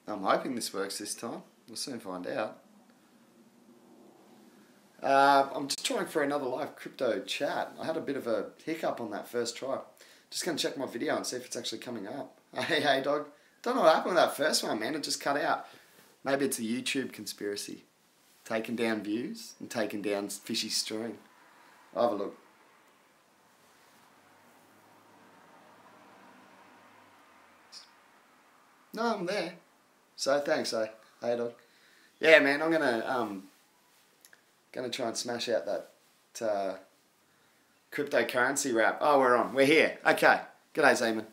I'm hoping this works this time. We'll soon find out. I'm just trying for another live crypto chat. I had a bit of a hiccup on that first try. Just going to check my video and see if it's actually coming up. Hey, dog. Don't know what happened with that first one, man. It just cut out. Maybe it's a YouTube conspiracy. Taking down views and taking down fishy stream. I'll have a look. No, I'm there. So thanks, hey dog. Yeah, man, I'm gonna try and smash out that cryptocurrency rap. Oh, we're on. We're here. Okay. G'day,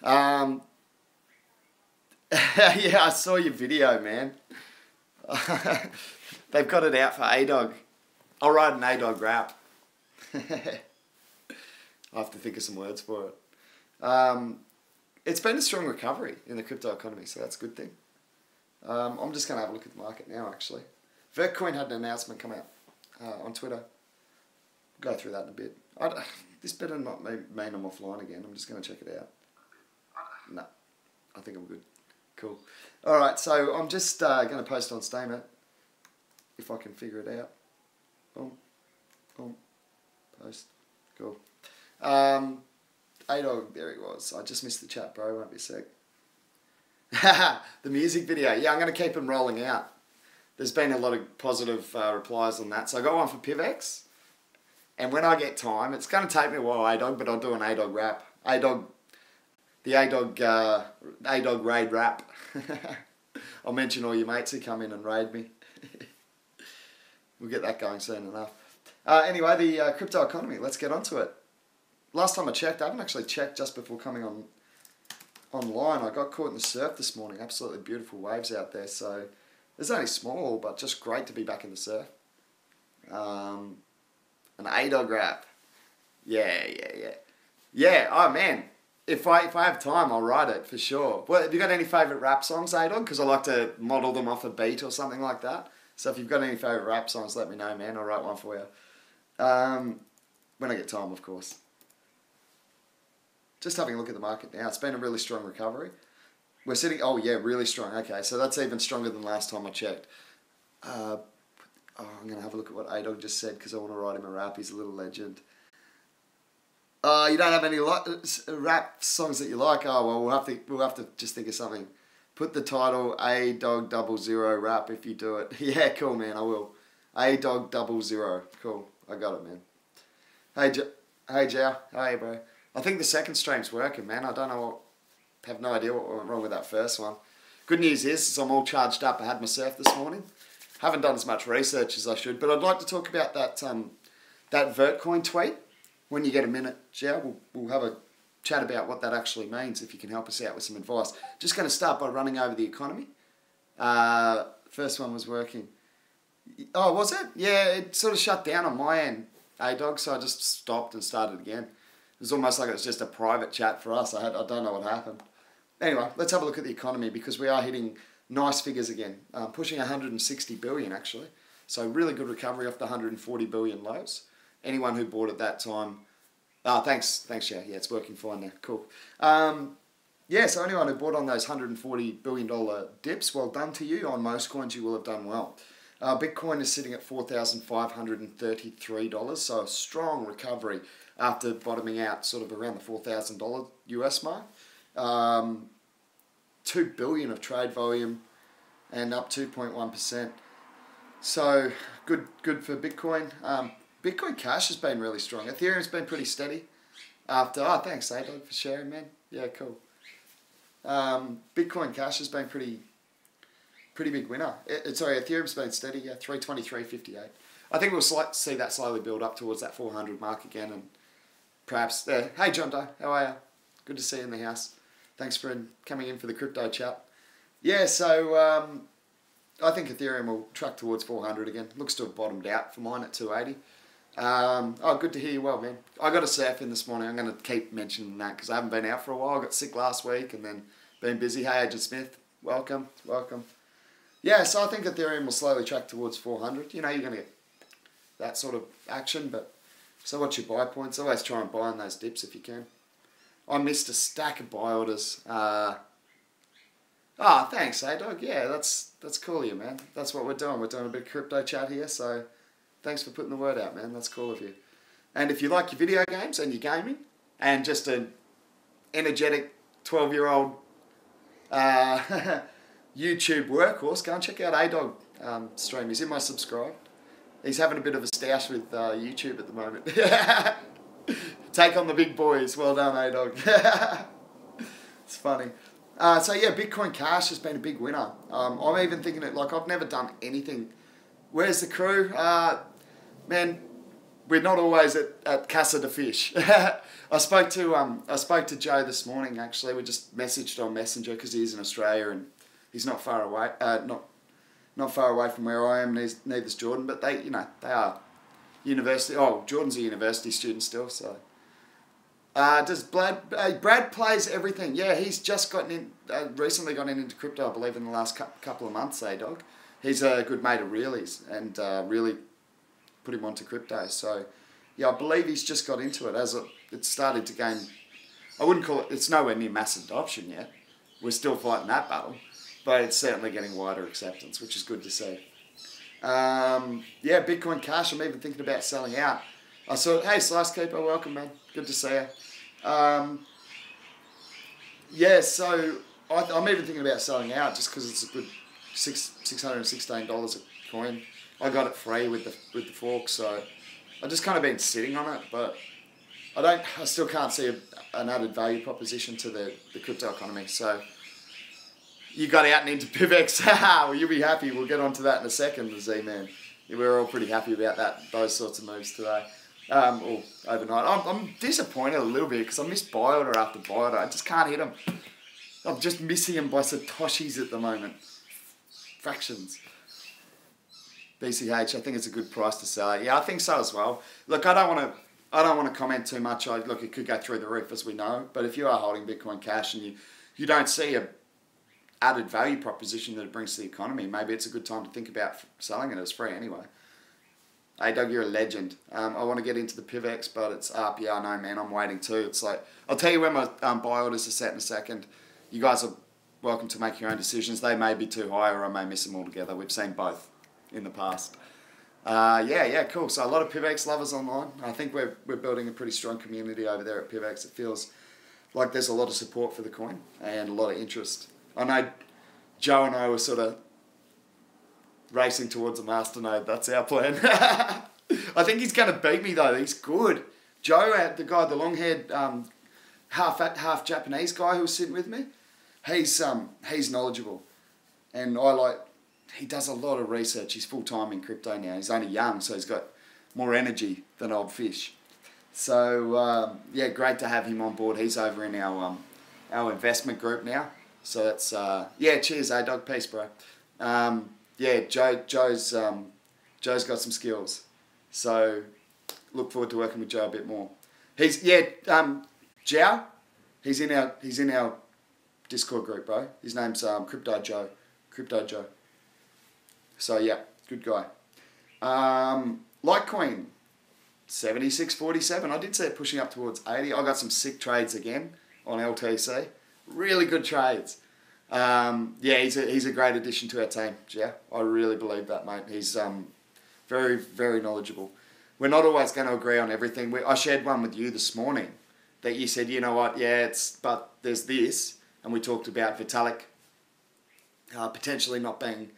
Zeman. Yeah, I saw your video, man. They've got it out for A-Dog. I'll write an A-Dog rap. I'll have to think of some words for it. It's been a strong recovery in the crypto economy, so that's a good thing. I'm just going to have a look at the market now, actually. Vertcoin had an announcement come out on Twitter. We'll go through that in a bit. This better not mean I'm offline again. I'm just going to check it out. No, I think I'm good. Cool. Alright, so I'm just going to post on Statement, if I can figure it out. Boom. Boom. Post. Cool. A-Dog, there he was. I just missed the chat, bro. Won't be a sec. The music video. Yeah, I'm going to keep them rolling out. There's been a lot of positive replies on that. So I got one for PIVX. And when I get time, it's going to take me a while, A-Dog, but I'll do an A-Dog rap. The A-Dog raid rap. I'll mention all your mates who come in and raid me. We'll get that going soon enough. Anyway, the crypto economy. Let's get onto it. Last time I checked, I haven't actually checked just before coming online. I got caught in the surf this morning. Absolutely beautiful waves out there. So it's only small, but just great to be back in the surf. An A-Dog rap. Yeah. Yeah, oh man. If I have time, I'll write it for sure. Well, have you got any favourite rap songs, A-Dog? Because I like to model them off a beat or something like that. So if you've got any favourite rap songs, let me know, man. I'll write one for you. When I get time, of course. Just having a look at the market now. It's been a really strong recovery. We're sitting... Oh, yeah, really strong. Okay, so that's even stronger than last time I checked. I'm going to have a look at what A-Dog just said because I want to write him a rap. He's a little legend. You don't have any rap songs that you like? Oh, well, we'll have to just think of something. Put the title A-Dog 00 rap if you do it. Yeah, cool, man, I will. A-Dog 00. Cool, I got it, man. Hey, Jow. Hey, bro. I think the second stream's working, man. I don't know have no idea what went wrong with that first one. Good news is I'm all charged up. I had my surf this morning. Haven't done as much research as I should, but I'd like to talk about that Vertcoin tweet. When you get a minute, Jow, we'll have a chat about what that actually means, if you can help us out with some advice. Just going to start by running over the economy. First one was working. Oh, was it? Yeah, it sort of shut down on my end, A-Dog, so I just stopped and started again. It was almost like it was just a private chat for us. I don't know what happened. Anyway, let's have a look at the economy because we are hitting nice figures again. Pushing 160 billion, actually. So really good recovery off the 140 billion lows. Anyone who bought at that time... Oh, thanks, yeah, it's working fine now. Cool. Yeah, so anyone who bought on those $140 billion dips, well done to you. On most coins, you will have done well. Bitcoin is sitting at $4,533, so a strong recovery after bottoming out sort of around the $4,000 US mark. 2 billion of trade volume and up 2.1%. So good for Bitcoin. Bitcoin Cash has been really strong. Ethereum's been pretty steady. Thanks, A-Dog, for sharing, man. Yeah, cool. Bitcoin Cash has been pretty big winner. Ethereum's been steady, yeah, 323.58. I think we'll see that slowly build up towards that 400 mark again, and perhaps there. Hey, John Doe, how are you? Good to see you in the house. Thanks for coming in for the crypto chat. Yeah, so I think Ethereum will track towards 400 again. Looks to have bottomed out for mine at 280. Good to hear you well, man. I got a surf in this morning. I'm going to keep mentioning that because I haven't been out for a while. I got sick last week and then been busy. Hey, Agent Smith, welcome. Yeah, so I think Ethereum will slowly track towards 400. You know, you're going to get that sort of action, but so what's your buy points? Always try and buy on those dips if you can. I missed a stack of buy orders. Oh, thanks, dog. Yeah, that's cool of you, man. That's what we're doing. We're doing a bit of crypto chat here, so thanks for putting the word out, man. That's cool of you. And if you like your video games and your gaming, and just an energetic 12-year-old YouTube workhorse, go and check out A-Dog stream. He's in my subscribe. He's having a bit of a stoush with YouTube at the moment. Take on the big boys. Well done, A-Dog. It's funny. So yeah, Bitcoin Cash has been a big winner. I'm even thinking it, like, I've never done anything. Where's the crew? Man, we're not always at Casa de Fish. I spoke to Joe this morning, actually. We just messaged on Messenger because he's in Australia and he's not far away. Not far away from where I am. Neither's Jordan, but they are university. Oh, Jordan's a university student still. So, does Brad plays everything? Yeah, he's just recently gotten into crypto, I believe, in the last couple of months. Dog. He's a good mate of Really's and really put him onto crypto. So, yeah, I believe he's just got into it as it started to gain. I wouldn't call it. It's nowhere near mass adoption yet. We're still fighting that battle, but it's certainly getting wider acceptance, which is good to see. Yeah, Bitcoin Cash. I'm even thinking about selling out. I saw. Hey, Slice Keeper, welcome, man. Good to see you. Yeah, so I'm even thinking about selling out just because it's a good $616 a coin. I got it free with the fork, so I've just kind of been sitting on it, but I still can't see an added value proposition to the crypto economy. So you got out and into PIVX. Well, you'll be happy. We'll get onto that in a second, Z-Man. We're all pretty happy about those sorts of moves today. Or overnight. I'm disappointed a little bit because I missed buy order after buy order. I just can't hit them. I'm just missing them by Satoshis at the moment. Fractions. BCH, I think it's a good price to sell. Yeah, I think so as well. Look, I don't want to comment too much. Look, it could go through the roof, as we know. But if you are holding Bitcoin Cash and you don't see a added value proposition that it brings to the economy, maybe it's a good time to think about selling it as free anyway. Hey, Doug, you're a legend. I want to get into the PIVX, but it's up. Yeah, I know, man. I'm waiting too. It's like, I'll tell you when my buy orders are set in a second. You guys are welcome to make your own decisions. They may be too high or I may miss them altogether. We've seen both in the past. Yeah, cool. So a lot of PIVX lovers online. I think we're building a pretty strong community over there at PIVX. It feels like there's a lot of support for the coin and a lot of interest. I know Joe and I were sort of racing towards a masternode. That's our plan. I think he's going to beat me though. He's good. Joe, the guy, the long-haired, half Japanese guy who was sitting with me, he's knowledgeable, and he does a lot of research. He's full-time in crypto now. He's only young, so he's got more energy than old fish. So yeah, great to have him on board. He's over in our investment group now. So that's yeah. Cheers, dog. Peace, bro. Yeah, Joe's got some skills, so look forward to working with Joe a bit more. Jiao, he's in our Discord group, bro. His name's Crypto Joe. So yeah, good guy. Litecoin, 76.47. I did see it pushing up towards 80. I got some sick trades again on LTC. Really good trades. Yeah, he's a great addition to our team. Yeah, I really believe that, mate. He's very, very knowledgeable. We're not always going to agree on everything. I shared one with you this morning that you said, you know what, yeah, but there's this, and we talked about Vitalik potentially not being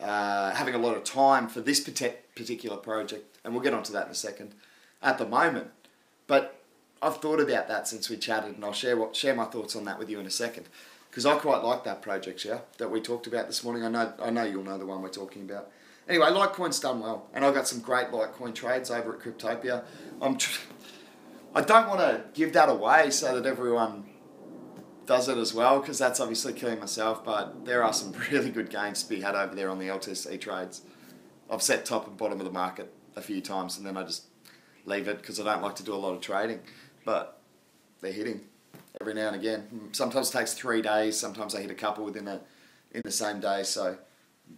having a lot of time for this particular project, and we'll get onto that in a second. At the moment, but I've thought about that since we chatted, and I'll share my thoughts on that with you in a second. Because I quite like that project, yeah, that we talked about this morning. I know you'll know the one we're talking about. Anyway, Litecoin's done well, and I've got some great Litecoin trades over at Cryptopia. I don't want to give that away so that everyone does it as well, because that's obviously killing myself, but there are some really good gains to be had over there on the LTC trades. I've set top and bottom of the market a few times, and then I just leave it because I don't like to do a lot of trading, but they're hitting every now and again. Sometimes it takes 3 days. Sometimes I hit a couple in the same day. So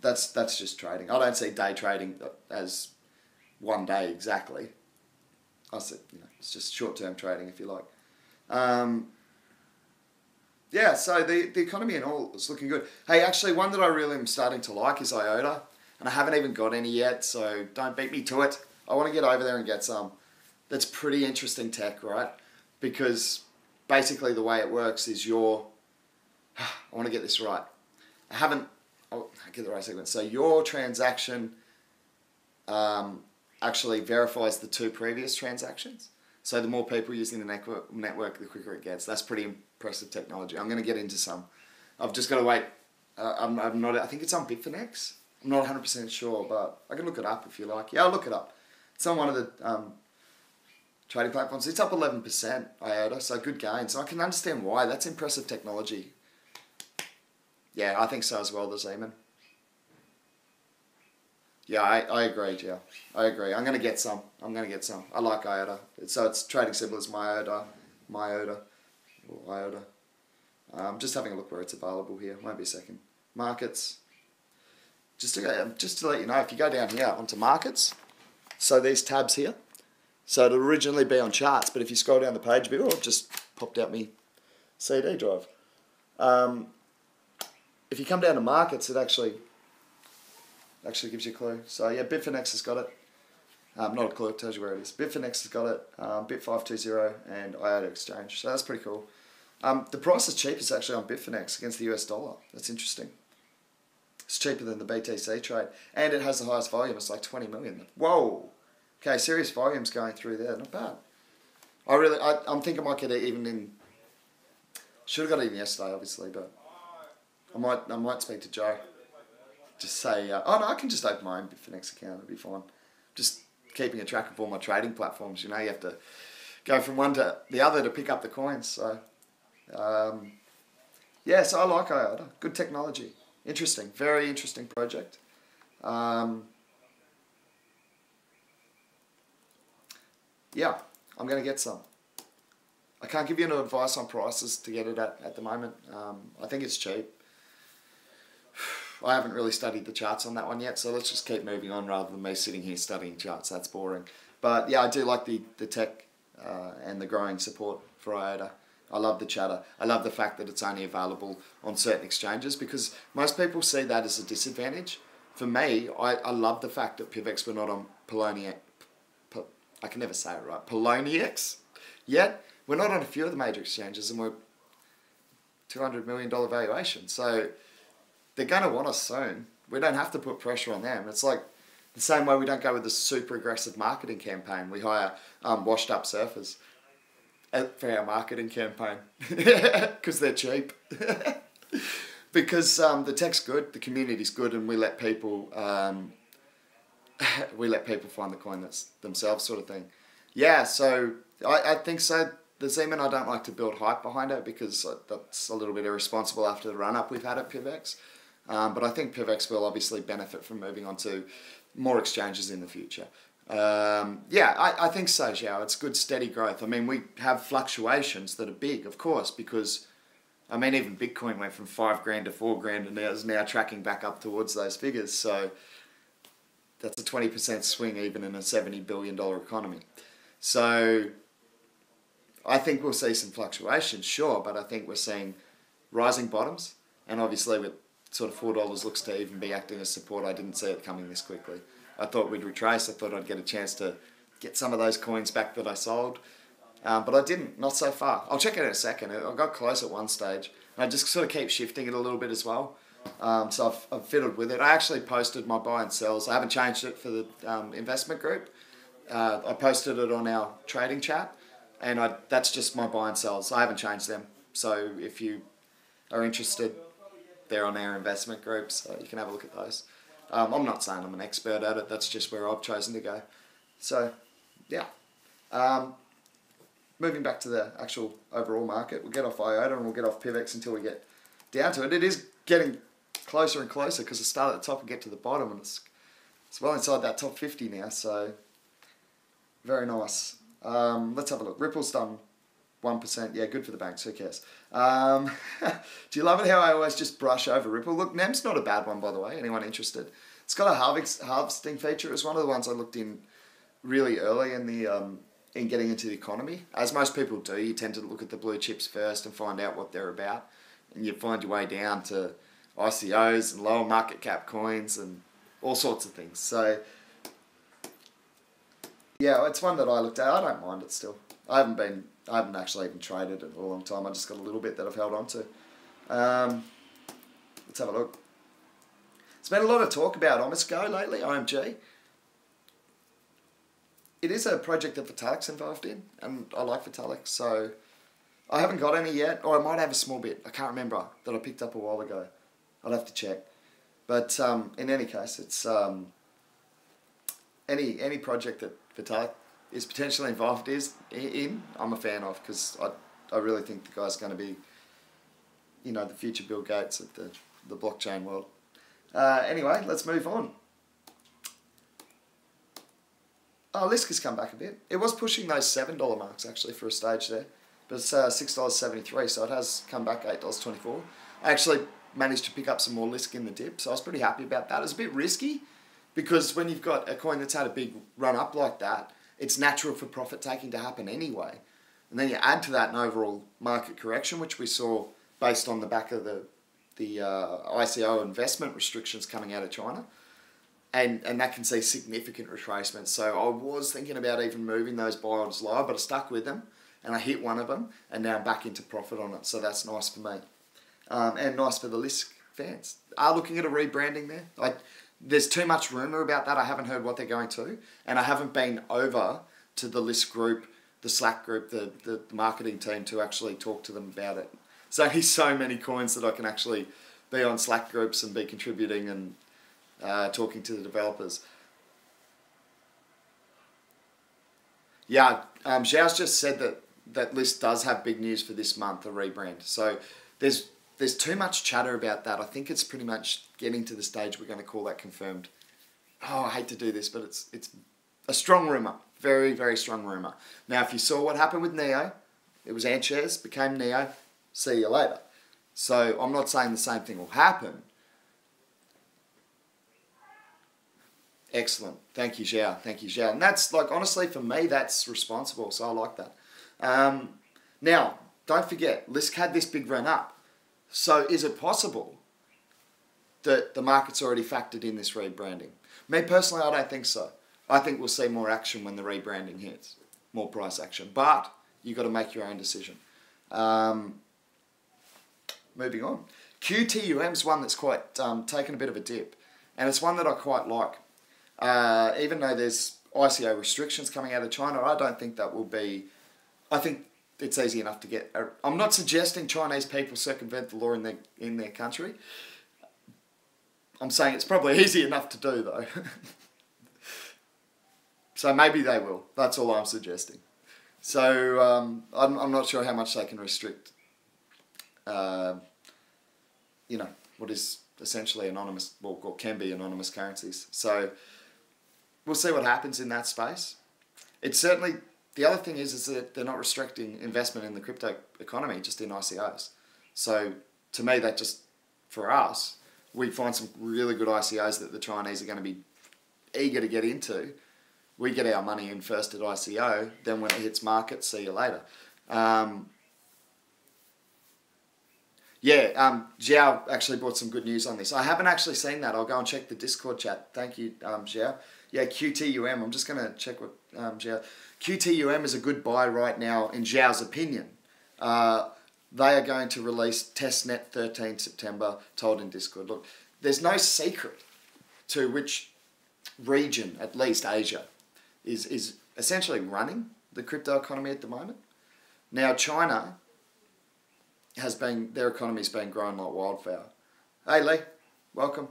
that's just trading. I don't see day trading as 1 day exactly. I see, it's just short-term trading if you like. Yeah, so the economy and all is looking good. Hey, actually, one that I really am starting to like is IOTA, and I haven't even got any yet, so don't beat me to it. I want to get over there and get some. That's pretty interesting tech, right? Because basically the way it works is I want to get this right. I'll get the right sequence. So your transaction actually verifies the two previous transactions. So the more people using the network, the quicker it gets. That's pretty impressive technology. I'm going to get into some. I've just got to wait. I'm not. I think it's on Bitfinex. I'm not 100% sure, but I can look it up if you like. Yeah, I'll look it up. It's on one of the trading platforms. It's up 11%, IOTA, so good gains. I can understand why. That's impressive technology. Yeah, I think so as well, the Zeman. Yeah, I agree, yeah. I agree. I'm going to get some. I like IOTA. So it's trading symbol is MyOTA, or IOTA. Just having a look where it's available here. Won't be a second. Markets. Just to let you know, if you go down here onto markets, so these tabs here, so it'll originally be on charts, but if you scroll down the page a bit, it just popped out me CD drive. If you come down to markets, it actually gives you a clue. So yeah, Bitfinex has got it. Not a clue, it tells you where it is. Bitfinex has got it, Bit520 and IOTA Exchange. So that's pretty cool. The price is cheapest actually on Bitfinex against the US dollar. That's interesting. It's cheaper than the BTC trade. And it has the highest volume. It's like 20 million. Whoa. Okay, serious volumes going through there. Not bad. I'm thinking I might get it even in... Should have got it in yesterday, obviously, but... I might speak to Joe. Just say... oh, no, I can just open my own Bitfinex account. It'll be fine. Just keeping a track of all my trading platforms. You know, you have to go from one to the other to pick up the coins. So, yeah, so I like IOTA. Good technology. Interesting. Very interesting project. Yeah, I'm going to get some. I can't give you no advice on prices to get it at the moment. I think it's cheap. I haven't really studied the charts on that one yet, so let's just keep moving on rather than me sitting here studying charts. That's boring. But yeah, I do like the tech and the growing support for IOTA. I love the chatter. I love the fact that it's only available on certain exchanges because most people see that as a disadvantage. For me, I love the fact that PIVX were not on Poloniex. I can never say it right. Poloniex. Yet, we're not on a few of the major exchanges and we're $200 million valuation. So, they're going to want us soon. We don't have to put pressure on them. It's like the same way we don't go with a super aggressive marketing campaign. We hire washed up surfers for our marketing campaign because they're cheap. Because the tech's good, the community's good, and we let people find the coin that's themselves, sort of thing. Yeah, so I think so. The Zeman, I don't like to build hype behind it because that's a little bit irresponsible after the run up we've had at PIVX. But I think PIVX will obviously benefit from moving on to more exchanges in the future. Yeah, I think so, Xiao. It's good, steady growth. I mean, we have fluctuations that are big, of course, because, I mean, even Bitcoin went from 5 grand to 4 grand and is now tracking back up towards those figures. So that's a 20% swing even in a $70 billion economy. So I think we'll see some fluctuations, sure, but I think we're seeing rising bottoms. And obviously with sort of $4 looks to even be acting as support, I didn't see it coming this quickly. I thought we'd retrace. I thought I'd get a chance to get some of those coins back that I sold. But I didn't, not so far. I'll check it in a second. I got close at one stage. And I just sort of keep shifting it a little bit as well. So I've fiddled with it. I actually posted my buy and sells. I haven't changed it for the investment group. I posted it on our trading chat. And that's just my buy and sells. I haven't changed them. So if you are interested, they're on our investment group. So you can have a look at those. I'm not saying I'm an expert at it. That's just where I've chosen to go. So, yeah. Moving back to the actual overall market, we'll get off IOTA and we'll get off PIVX until we get down to it. It is getting closer and closer because it started at the top and get to the bottom, and it's well inside that top 50 now. So, very nice. Let's have a look. Ripple's done 1%. Yeah, good for the banks. Who cares? Do you love it how I always just brush over Ripple? Look, NEM's not a bad one, by the way. Anyone interested? It's got a harvesting feature. It was one of the ones I looked in really early in the in getting into the economy. As most people do, you tend to look at the blue chips first and find out what they're about. and you find your way down to ICOs and lower market cap coins and all sorts of things. So yeah, it's one that I looked at. I don't mind it still. I haven't actually even traded it in a long time. I just got a little bit that I've held on to. Let's have a look. There's been a lot of talk about Omisco lately, OMG. It is a project that Vertcoin's involved in, and I like Vertcoin, so I haven't got any yet, or I might have a small bit. I can't remember, that I picked up a while ago. I'll have to check. But in any case, it's any project that Vertcoin is potentially involved in, I'm a fan of, because I really think the guy's going to be, you know, the future Bill Gates of the blockchain world. Anyway, let's move on. Oh, Lisk has come back a bit. It was pushing those $7 marks actually for a stage there, but it's $6.73, so it has come back $8.24. I actually managed to pick up some more Lisk in the dip, so I was pretty happy about that. It was a bit risky because when you've got a coin that's had a big run up like that, it's natural for profit taking to happen anyway. And then you add to that an overall market correction, which we saw based on the back of the ICO investment restrictions coming out of China. And that can see significant retracements. So I was thinking about even moving those buy orders lower, but I stuck with them and I hit one of them and now I'm back into profit on it. So that's nice for me. And nice for the Lisk fans. Are looking at a rebranding there. There's too much rumour about that. I haven't heard what they're going to. And I haven't been over to the Lisk group, the Slack group, the marketing team to actually talk to them about it. There's only so many coins that I can actually be on Slack groups and be contributing and talking to the developers. Yeah, Zhao's just said that Lisk does have big news for this month, a rebrand. So there's too much chatter about that. I think it's pretty much getting to the stage we're going to call that confirmed. Oh, I hate to do this, but it's a strong rumour. Very, very strong rumour. Now, if you saw what happened with Neo, it was Antshares, became Neo, see you later. So I'm not saying the same thing will happen. Excellent. Thank you, Zhao. Thank you, Zhao. And that's, like, honestly, for me, that's responsible. So I like that. Now, don't forget, Lisk had this big run up. So is it possible that the market's already factored in this rebranding? Me, personally, I don't think so. I think we'll see more action when the rebranding hits. More price action. But you've got to make your own decision. Moving on. QTUM's one that's quite taken a bit of a dip. And it's one that I quite like. Even though there's ICO restrictions coming out of China, I don't think that will be... I think it's easy enough to get... I'm not suggesting Chinese people circumvent the law in their country. I'm saying it's probably easy enough to do, though. So maybe they will. That's all I'm suggesting. So I'm not sure how much they can restrict, you know, what is essentially anonymous, well, or can be anonymous currencies. So we'll see what happens in that space. It's certainly, the other thing is that they're not restricting investment in the crypto economy, just in ICOs. So to me, that just, for us, we find some really good ICOs that the Chinese are going to be eager to get into. We get our money in first at ICO, then when it hits market, see you later. Zhao actually brought some good news on this. I haven't actually seen that. I'll go and check the Discord chat. Thank you, Zhao. Yeah, QTUM. I'm just going to check what Zhao... QTUM is a good buy right now, in Zhao's opinion. They are going to release testnet 13 September, told in Discord. Look, there's no secret to which region, at least Asia, is essentially running the crypto economy at the moment. Now, China has been, their economy's been growing like wildfire. Hey, Lee, welcome.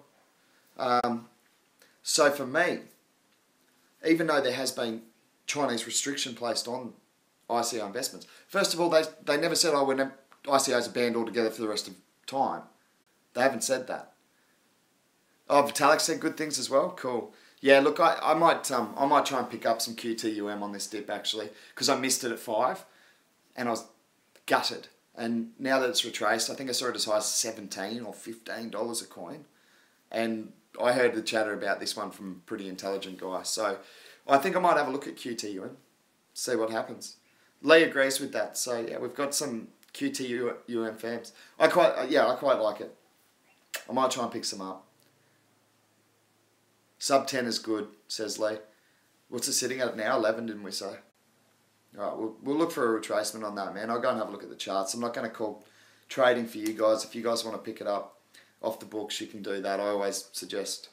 So for me, even though there has been Chinese restriction placed on ICO investments, first of all, they never said, oh, when ICOs are banned altogether for the rest of time. They haven't said that. Oh, Vitalik said good things as well. Cool. Yeah, look, I might try and pick up some QTUM on this dip actually, because I missed it at 5, and I was gutted. And now that it's retraced, I think I saw it as high as $17 or $15 a coin. And I heard the chatter about this one from a pretty intelligent guy. So I think I might have a look at QTUM, see what happens. Lee agrees with that. So yeah, we've got some QTUM fams. I quite like it. I might try and pick some up. Sub 10 is good, says Lee. What's it sitting at now? 11, didn't we say? All right, we'll look for a retracement on that, man. I'll go and have a look at the charts. I'm not going to call trading for you guys. If you guys want to pick it up off the books, you can do that. I always suggest,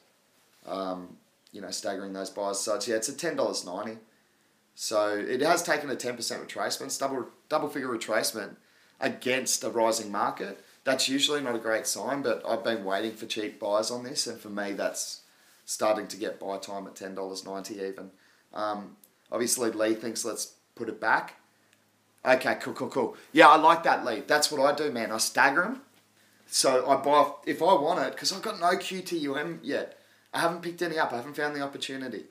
staggering those buys. So it's at $10.90. So it has taken a 10% retracement. It's double figure retracement against a rising market. That's usually not a great sign, but I've been waiting for cheap buys on this, and for me, that's starting to get buy time at $10.90 even. Obviously, Lee thinks let's put it back. Okay, cool. Yeah, I like that, Lee. That's what I do, man. I stagger them. So I buy if I want it, because I've got no QTUM yet. I haven't picked any up. I haven't found the opportunity.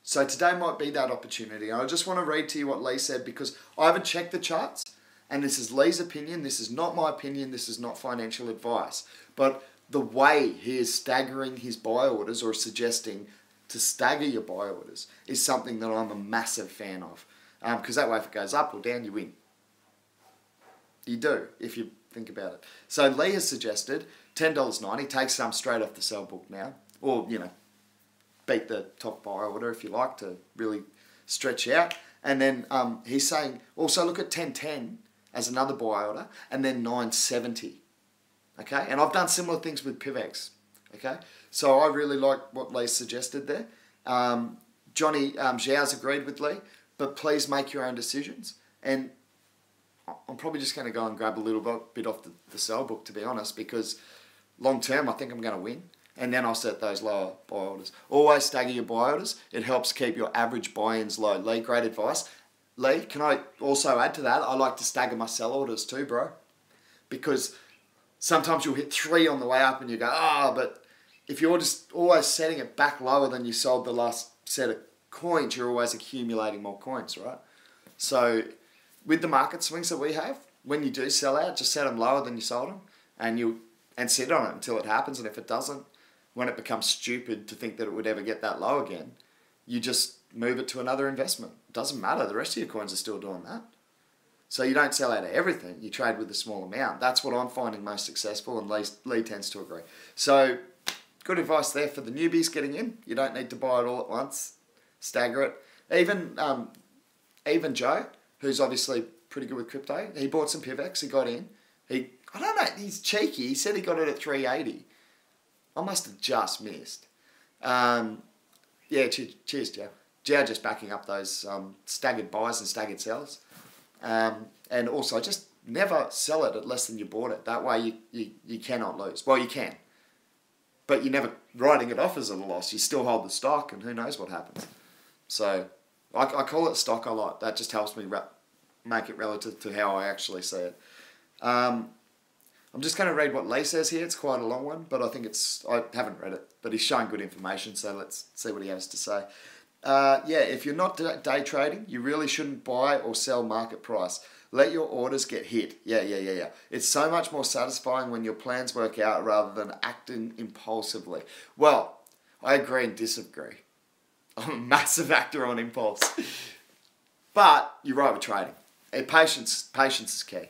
So today might be that opportunity. And I just want to read to you what Lee said, because I haven't checked the charts, and this is Lee's opinion. This is not my opinion. This is not financial advice. But the way he is staggering his buy orders, or suggesting to stagger your buy orders, is something that I'm a massive fan of. Because that way, if it goes up or down, you win. You do, if you think about it. So Lee has suggested $10.90. Take some straight off the sell book now. Or, beat the top buy order if you like, to really stretch out. And then he's saying, also look at 10.10 as another buy order, and then 9.70. Okay? And I've done similar things with PIVX. Okay? So I really like what Lee suggested there. Johnny Zhao's agreed with Lee, but please make your own decisions. And I'm probably just going to go and grab a little bit off the sell book, to be honest, because long term I think I'm going to win. And then I'll set those lower buy orders. Always stagger your buy orders. It helps keep your average buy-ins low. Lee, great advice. Lee, can I also add to that? I like to stagger my sell orders too, bro. Because sometimes you'll hit 3 on the way up and you go, but if you're just always setting it back lower than you sold the last set of coins, you're always accumulating more coins, right? So with the market swings that we have, when you do sell out, just set them lower than you sold them, and sit on it until it happens. And if it doesn't, when it becomes stupid to think that it would ever get that low again, you just move it to another investment. It doesn't matter. The rest of your coins are still doing that. So you don't sell out of everything. You trade with a small amount. That's what I'm finding most successful, and Lee tends to agree. So good advice there for the newbies getting in. You don't need to buy it all at once. Stagger it. Even Joe, who's obviously pretty good with crypto, he bought some PIVX. He got in. I don't know. He's cheeky. He said he got it at 380. I must have just missed. Cheers, Joe. Joe just backing up those staggered buys and staggered sells. And also, just never sell it at less than you bought it. That way you cannot lose. Well, you can. But you're never writing it off as a loss. You still hold the stock, and who knows what happens. So I call it stock a lot. That just helps me make it relative to how I actually see it. I'm just going to read what Lee says here. It's quite a long one, but I haven't read it, but he's showing good information, so let's see what he has to say. If you're not day trading, you really shouldn't buy or sell market price. Let your orders get hit. Yeah. It's so much more satisfying when your plans work out rather than acting impulsively. Well, I agree and disagree. I'm a massive actor on impulse. But you're right with trading. Patience is key.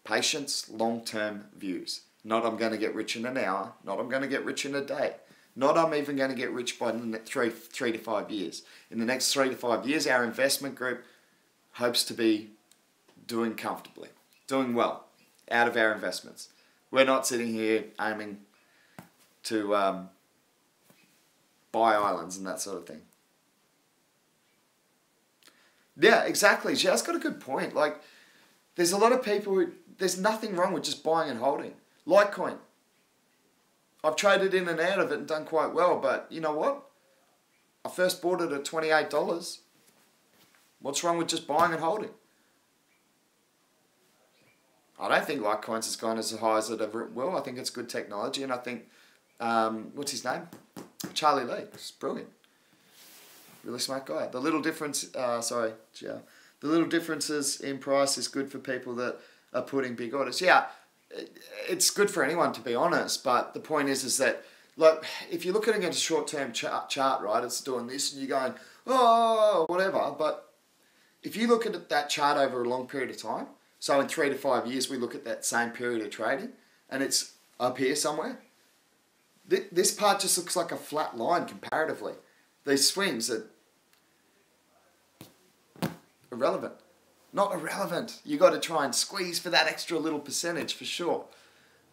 Patience, long-term views. Not I'm going to get rich in an hour. Not I'm going to get rich in a day. Not I'm even going to get rich by 3 to 5 years. In the next 3 to 5 years, our investment group hopes to be doing comfortably, doing well out of our investments. We're not sitting here aiming to buy islands and that sort of thing. Yeah, exactly. Zhao's got a good point. Like, there's a lot of people who... There's nothing wrong with just buying and holding. Litecoin. I've traded in and out of it and done quite well, but you know what? I first bought it at $28. What's wrong with just buying and holding? I don't think Litecoins has gone as high as it ever will. I think it's good technology, and I think, what's his name? Charlie Lee. It's brilliant. Really smart guy. The little difference, Joe. The little differences in price is good for people that are putting big orders. Yeah, it's good for anyone, to be honest, but the point is that, look, if you're looking at a short-term chart, right, it's doing this and you're going, whatever, but if you look at that chart over a long period of time, So in 3 to 5 years, we look at that same period of trading and it's up here somewhere. This part just looks like a flat line comparatively. These swings are irrelevant. Not irrelevant. You got to try and squeeze for that extra little percentage for sure.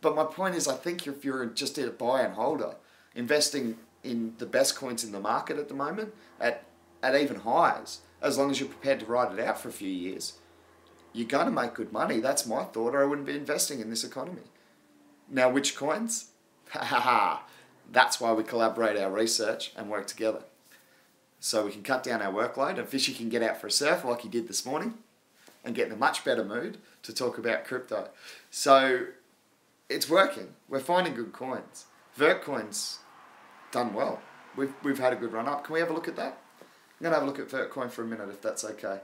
But my point is, I think if you're just a buy and holder, investing in the best coins in the market at the moment at even highs, as long as you're prepared to ride it out for a few years, you're going to make good money. That's my thought, or I wouldn't be investing in this economy. Now, which coins? That's why we collaborate our research and work together. So we can cut down our workload and Fishy can get out for a surf like he did this morning and get in a much better mood to talk about crypto. So it's working. We're finding good coins. Vertcoin's done well. We've had a good run up. Can we have a look at that? I'm going to have a look at Vertcoin for a minute if that's okay.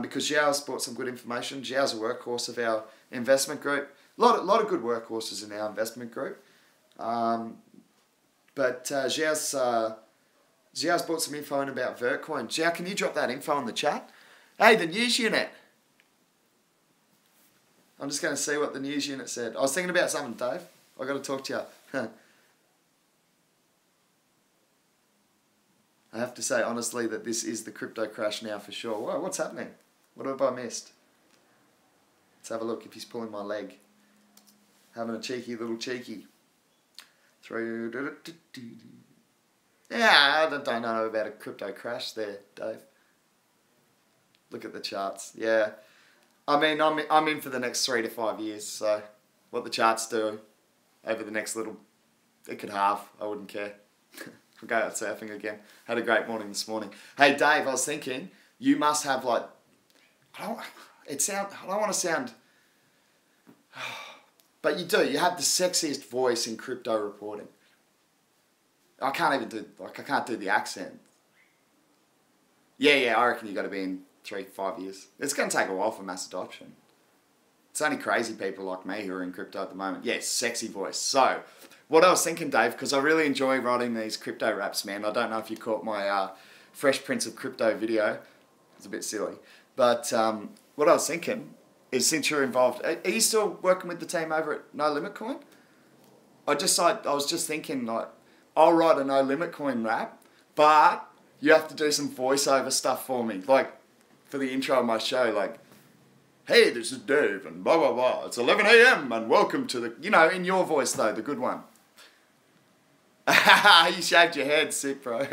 Because Xiao's brought some good information. Xiao's a workhorse of our investment group. A lot of good workhorses in our investment group. But Xiao's brought some info in about Vertcoin. Xiao, can you drop that info in the chat? Hey, the news unit. I'm just going to see what the news unit said. I was thinking about something, Dave. I've got to talk to you. I have to say honestly that this is the crypto crash now for sure. Whoa, what's happening? What have I missed? Let's have a look if he's pulling my leg. Having a little cheeky. Yeah, I don't know about a crypto crash there, Dave. Look at the charts. Yeah. I mean, I'm in for the next 3 to 5 years, so what the charts do over the next little, it could halve, I wouldn't care. We'll go out surfing again. Had a great morning this morning. Hey Dave, I was thinking, you must have like, I don't want to sound, but you do, you have the sexiest voice in crypto reporting. I can't do the accent. Yeah, I reckon you got to be in 3 to 5 years. It's going to take a while for mass adoption. It's only crazy people like me who are in crypto at the moment. Yeah, sexy voice. So, what I was thinking, Dave, because I really enjoy writing these crypto raps, man. I don't know if you caught my Fresh Prince of Crypto video. It's a bit silly. But what I was thinking is, since you're involved, are you still working with the team over at No Limit Coin? I was just thinking, like, I'll write a No Limit Coin rap, but you have to do some voiceover stuff for me. Like, for the intro of my show, like, hey, this is Dave, and blah, blah, blah. It's 11 a.m. and welcome to the, in your voice, though, the good one. You shaved your head, sick, bro.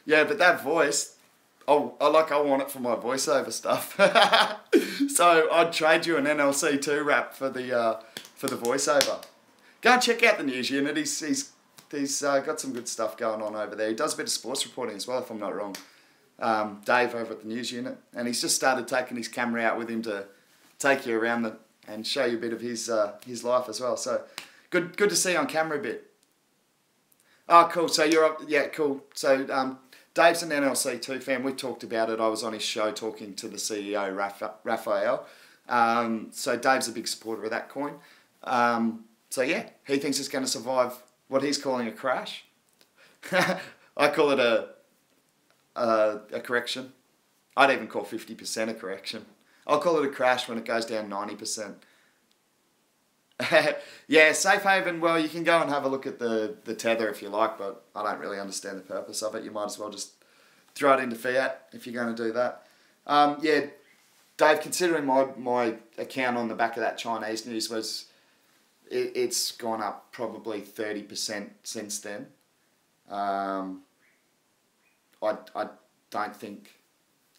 Yeah, but that voice, I want it for my voiceover stuff. So I'd trade you an NLC2 rap for the voiceover. Go and check out the news unit. He's got some good stuff going on over there. He does a bit of sports reporting as well, if I'm not wrong. Dave over at the news unit, and he's just started taking his camera out with him to take you around and show you a bit of his life as well. So good to see you on camera a bit. Oh, cool. So you're up. Yeah, cool. So Dave's an NLC2 fan. We talked about it. I was on his show talking to the CEO, Raphael. So Dave's a big supporter of that coin. So yeah, he thinks it's going to survive what he's calling a crash. I call it a correction. I'd even call 50% a correction. I'll call it a crash when it goes down 90%. Yeah, Safe Haven, well, you can go and have a look at the tether if you like, but I don't really understand the purpose of it. You might as well just throw it into fiat if you're going to do that. Yeah, Dave, considering my account on the back of that Chinese news was, it's gone up probably 30% since then. I don't think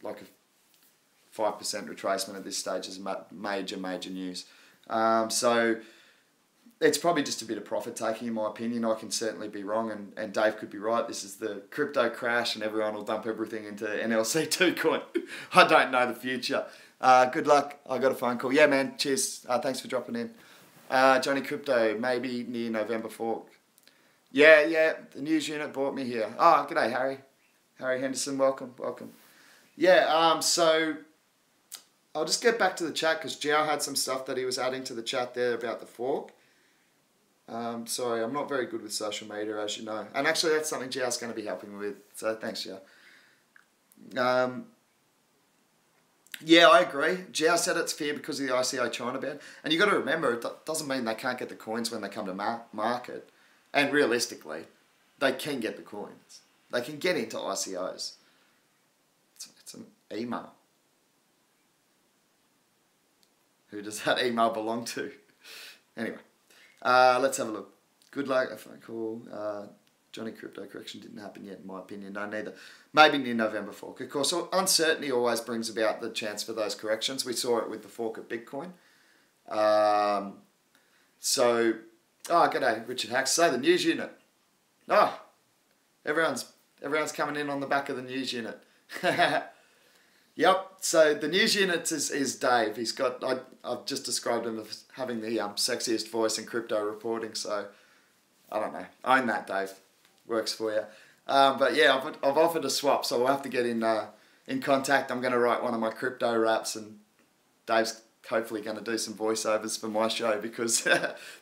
like a 5% retracement at this stage is major news. So it's probably just a bit of profit taking in my opinion. I can certainly be wrong and Dave could be right. This is the crypto crash and everyone will dump everything into NLC2 coin. I don't know the future. Good luck. I got a phone call. Yeah, man. Cheers. Thanks for dropping in. Johnny Crypto, maybe near November Fork. Yeah, the news unit brought me here. Oh, g'day, Harry. Harry Henderson, welcome. Yeah, so I'll just get back to the chat because Jiao had some stuff that he was adding to the chat there about the fork. Sorry, I'm not very good with social media, as you know. And actually, that's something Jiao's going to be helping me with, so thanks, Jiao. Yeah, I agree. Jiao said it's fair because of the ICO China ban. And you got to remember, it doesn't mean they can't get the coins when they come to market. And realistically, they can get the coins. They can get into ICOs. It's an email. Who does that email belong to? Anyway, let's have a look. Good luck. A phone call. Johnny Crypto correction didn't happen yet, in my opinion. No, neither. Maybe near November fork. Of course, uncertainty always brings about the chance for those corrections. We saw it with the fork at Bitcoin. G'day, Richard Hacks. So the news unit. Everyone's coming in on the back of the news unit. Yep. So the news unit is Dave. He's got. I've just described him as having the sexiest voice in crypto reporting. So I don't know. Own that, Dave. Works for you. But yeah, I've offered a swap, so we'll have to get in contact. I'm going to write one of my crypto raps, and Dave's hopefully going to do some voiceovers for my show because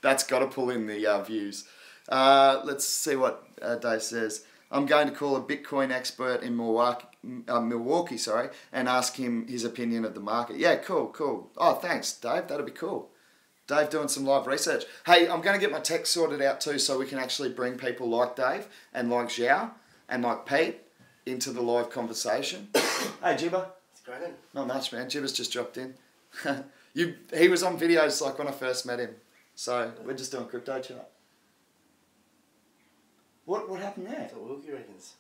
that's got to pull in the views. Let's see what Dave says. I'm going to call a Bitcoin expert in Milwaukee, and ask him his opinion of the market. Yeah, cool. Oh, thanks, Dave. That'll be cool. Dave doing some live research. Hey, I'm going to get my tech sorted out too so we can actually bring people like Dave and like Xiao and like Pete into the live conversation. Hey, Jibba. It's great. Not much, man. Jibba's just dropped in. He was on videos like when I first met him. So we're just doing crypto chat. What happened there? That's what Wilkie reckons.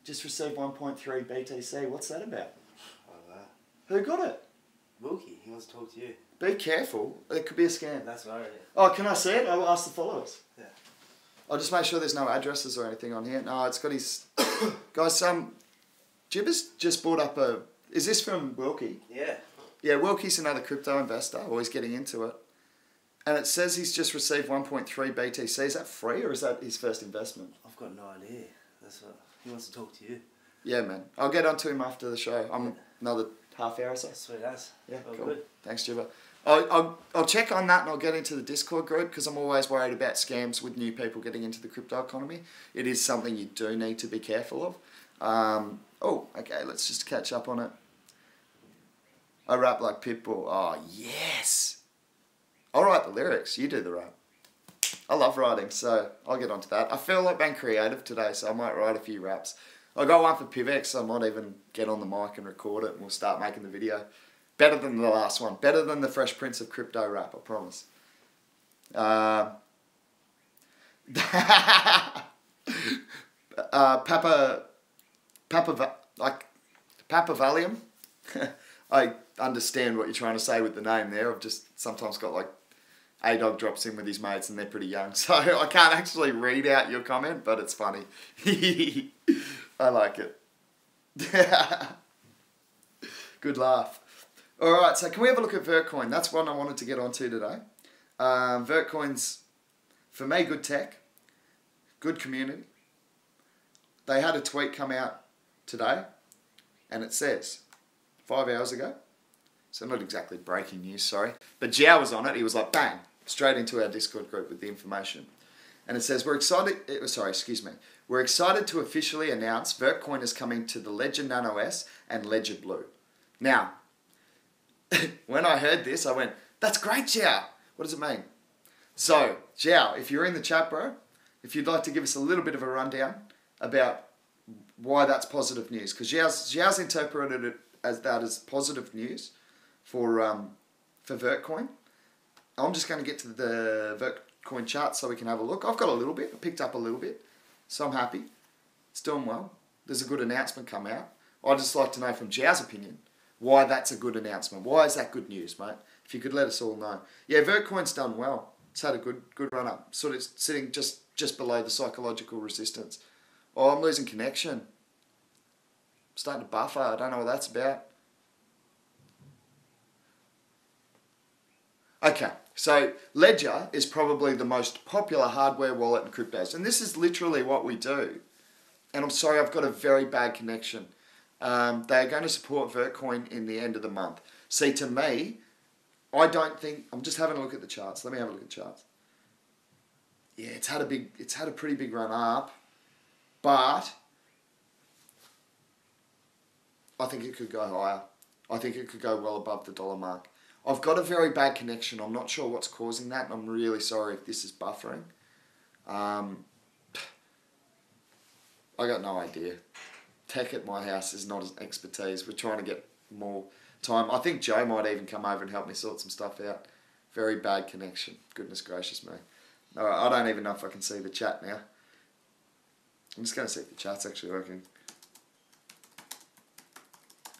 Just received 1.3 BTC. What's that about? I don't know. Who got it? Wilkie, he wants to talk to you. Be careful. It could be a scam. That's what I reckon. Oh, can I see it? I'll ask the followers. Yeah. I'll just make sure there's no addresses or anything on here. No, it's got his... Guys, Jibba's just bought up a... Is this from Wilkie? Yeah. Yeah, Wilkie's another crypto investor, always getting into it. And it says he's just received 1.3 BTC. Is that free or is that his first investment? I've got no idea. That's what... He wants to talk to you. Yeah, man. I'll get onto him after the show. I'm another half hour or so. Sweet as. Yeah, well, cool. Good. Thanks, Jibba. I'll check on that and I'll get into the Discord group because I'm always worried about scams with new people getting into the crypto economy. It is something you do need to be careful of. Okay, let's just catch up on it. I rap like Pitbull. Oh, yes. I'll write the lyrics. You do the rap. I love writing, so I'll get onto that. I feel like being creative today, so I might write a few raps. I got one for PIVX, so I might even get on the mic and record it and we'll start making the video. Better than the last one. Better than the Fresh Prince of Crypto rap, I promise. Papa Valium. I understand what you're trying to say with the name there. I've just sometimes got like A-Dog drops in with his mates and they're pretty young. So I can't actually read out your comment, but it's funny. I like it. Good laugh. Alright, so can we have a look at Vertcoin? That's one I wanted to get onto today. Vertcoin's, for me, good tech. Good community. They had a tweet come out today, and it says, 5 hours ago, so not exactly breaking news, sorry, but Jiao was on it. He was like, bang, straight into our Discord group with the information. And it says, we're excited to officially announce Vertcoin is coming to the Ledger Nano S and Ledger Blue. Now, when I heard this, I went, that's great, Jiao. What does it mean? So, Jiao, if you're in the chat, bro, if you'd like to give us a little bit of a rundown about why that's positive news, because Jiao's interpreted it as positive news for Vertcoin. I'm just going to get to the Vertcoin chart so we can have a look. I've got a little bit. I picked up a little bit, so I'm happy. It's doing well. There's a good announcement come out. I'd just like to know from Jiao's opinion why that's a good announcement. Why is that good news, mate? If you could let us all know. Yeah, Vertcoin's done well. It's had a good run up. Sort of sitting just below the psychological resistance. Oh, I'm losing connection. I'm starting to buffer. I don't know what that's about. Okay, so Ledger is probably the most popular hardware wallet in cryptos. And this is literally what we do. And I'm sorry, I've got a very bad connection. They're going to support Vertcoin in the end of the month. See, to me, I don't think... I'm just having a look at the charts. Let me have a look at the charts. Yeah, it's had a pretty big run up. But I think it could go higher. I think it could go well above the dollar mark. I've got a very bad connection. I'm not sure what's causing that, and I'm really sorry if this is buffering. I got no idea. Tech at my house is not as expertise. We're trying to get more time. I think Joe might even come over and help me sort some stuff out. Very bad connection. Goodness gracious me. Alright, I don't even know if I can see the chat now. I'm just going to see if the chat's actually working.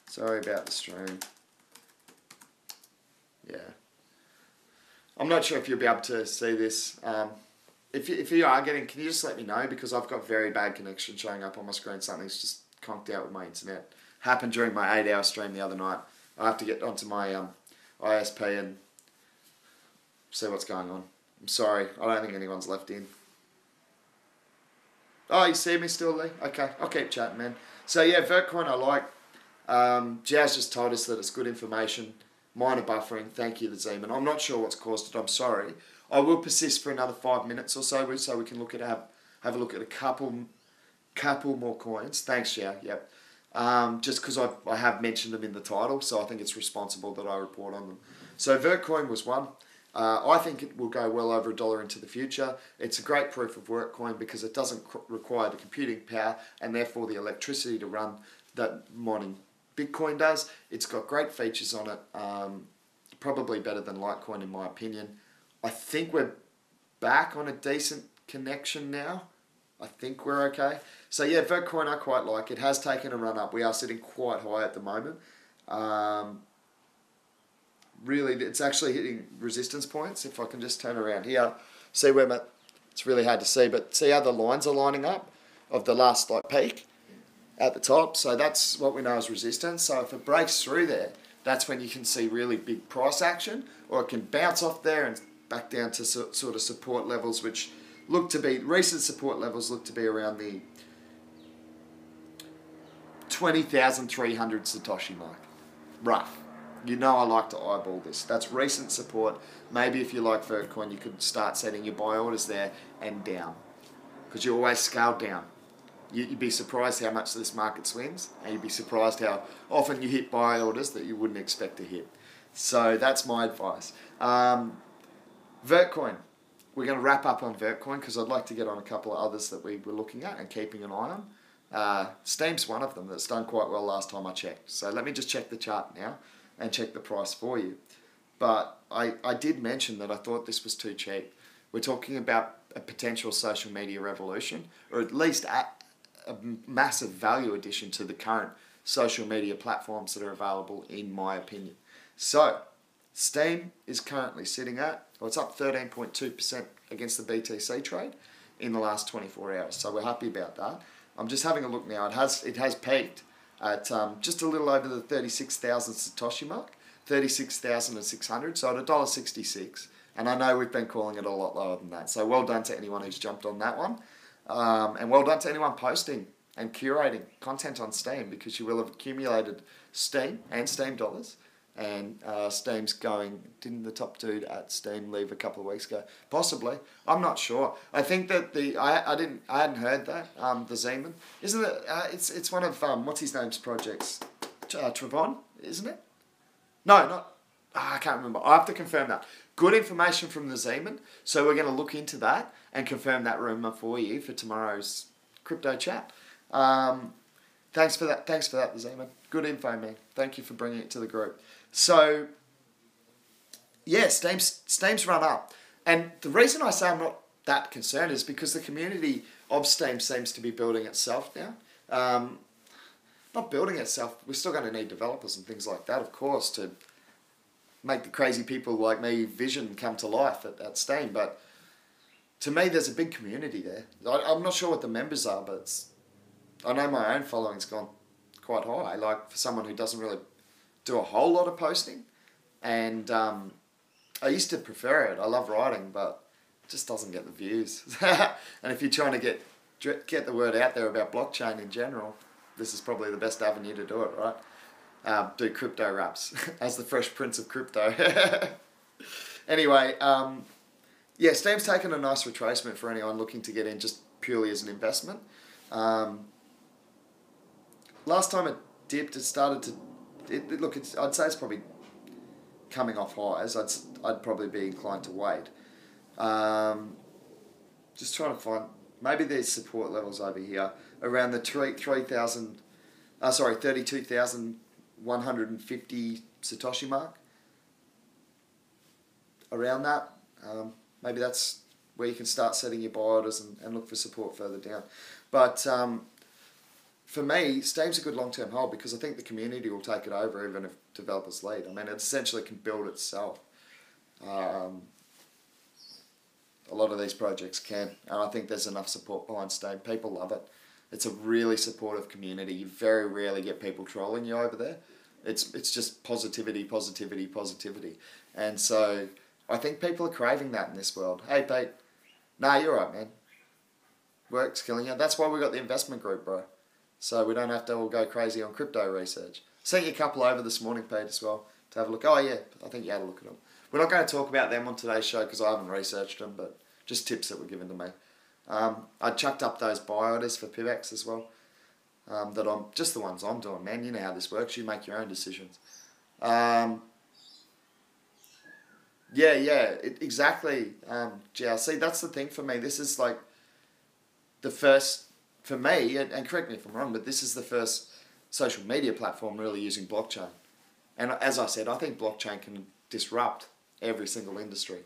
Sorry about the stream. Yeah. I'm not sure if you'll be able to see this. If you are getting, can you just let me know? Because I've got very bad connection showing up on my screen. Something's just conked out with my internet. Happened during my 8-hour stream the other night. I have to get onto my ISP and see what's going on. I'm sorry. I don't think anyone's left in. Oh, you see me still, Lee? Okay, I'll keep chatting, man. So yeah, Vertcoin I like. Jazz just told us that it's good information. Minor buffering. Thank you, the Zeman. I'm not sure what's caused it. I'm sorry. I will persist for another 5 minutes or so we can look at have a look at a couple more coins. Thanks, yeah, yep. Just because I have mentioned them in the title, so I think it's responsible that I report on them. So Vertcoin was one. I think it will go well over $1 into the future. It's a great proof of work coin because it doesn't require the computing power and therefore the electricity to run that mining Bitcoin does. It's got great features on it, probably better than Litecoin in my opinion. I think we're back on a decent connection now. I think we're okay. So yeah, Vertcoin I quite like. It has taken a run up. We are sitting quite high at the moment. Really, it's actually hitting resistance points. If I can just turn around here, see where it's really hard to see, but see how the lines are lining up of the last peak at the top. So that's what we know as resistance. So if it breaks through there, that's when you can see really big price action, or it can bounce off there and back down to sort of support levels, which look to be, recent support levels look to be around the 20,300 Satoshi mark. Rough. You know I like to eyeball this. That's recent support. Maybe if you like Vertcoin, you could start setting your buy orders there and down. Because you always scale down. You'd be surprised how much this market swings, and you'd be surprised how often you hit buy orders that you wouldn't expect to hit. So that's my advice. Vertcoin. We're going to wrap up on Vertcoin because I'd like to get on a couple of others that we were looking at and keeping an eye on. Steam's one of them that's done quite well last time I checked. So let me just check the chart now and check the price for you. But I did mention that I thought this was too cheap. We're talking about a potential social media revolution, or at least a massive value addition to the current social media platforms that are available, in my opinion. So, Steam is currently sitting at, well, it's up 13.2% against the BTC trade in the last 24 hours. So we're happy about that. I'm just having a look now. It has peaked at just a little over the 36,000 Satoshi mark, 36,600, so at $1.66. And I know we've been calling it a lot lower than that. So well done to anyone who's jumped on that one. And well done to anyone posting and curating content on Steam, because you will have accumulated Steam and Steam dollars. And Steam's going, didn't the top dude at Steam leave a couple of weeks ago? Possibly. I'm not sure. I think that I hadn't heard that, the Zeman. Isn't it, it's one of, what's his name's projects? Trevon, isn't it? No, not, I can't remember. I have to confirm that. Good information from the Zeman. So we're going to look into that and confirm that rumour for you for tomorrow's crypto chat. Thanks for that, the Zeman. Good info, man. Thank you for bringing it to the group. So, yeah, Steam's run up. And the reason I say I'm not that concerned is because the community of Steam seems to be building itself now. Not building itself, we're still going to need developers and things like that, of course, to make the crazy people like me vision come to life at Steam. But to me, there's a big community there. I'm not sure what the members are, but I know my own following's gone quite high. Like, for someone who doesn't really do a whole lot of posting, and I used to prefer it. I love writing, but it just doesn't get the views. And if you're trying to get the word out there about blockchain in general, this is probably the best avenue to do it, right? Do crypto raps as the Fresh Prince of Crypto. Anyway, yeah, Steam's taken a nice retracement for anyone looking to get in just purely as an investment. Last time it dipped. It started to... Look, I'd say it's probably coming off highs. I'd probably be inclined to wait. Just trying to find... Maybe there's support levels over here around the 32,150 Satoshi mark. Around that. Maybe that's where you can start setting your buy orders and look for support further down. But for me, Steam's a good long-term hold because I think the community will take it over even if developers lead. I mean, it essentially can build itself. A lot of these projects can, and I think there's enough support behind Steam. People love it. It's a really supportive community. You very rarely get people trolling you over there. It's just positivity, positivity, positivity. And so I think people are craving that in this world. Hey, Pete. Nah, you're right, man. Work's killing you. That's why we got the investment group, bro. So we don't have to all go crazy on crypto research. Sent you a couple over this morning, Pete, as well, to have a look. Oh, yeah, I think you had a look at them. We're not going to talk about them on today's show because I haven't researched them, but just tips that were given to me. I chucked up those buy orders for PIVX as well. Just the ones I'm doing, man. You know how this works. You make your own decisions. Exactly. See, that's the thing for me. This is like the first, for me, and correct me if I'm wrong, but this is the first social media platform really using blockchain. And as I said, I think blockchain can disrupt every single industry.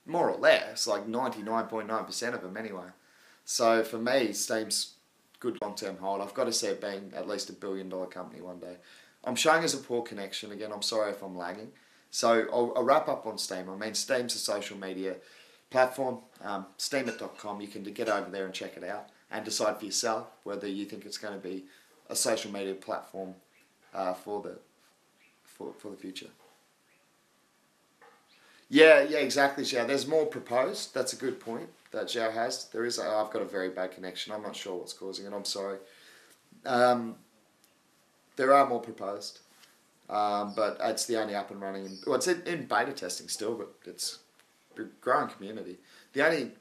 More or less, like 99.9% of them anyway. So for me, Steam's good long-term hold. I've got to see it being at least $1 billion company one day. I'm showing as a poor connection. Again, I'm sorry if I'm lagging. So I'll wrap up on Steam. I mean, Steam's a social media platform. Steemit.com, you can get over there and check it out and decide for yourself whether you think it's going to be a social media platform for the future. Yeah, exactly, Xiao. There's more proposed. That's a good point that Xiao has. I've got a very bad connection. I'm not sure what's causing it. I'm sorry. There are more proposed, but it's the only up and running. Well, it's in beta testing still, but it's a growing community. The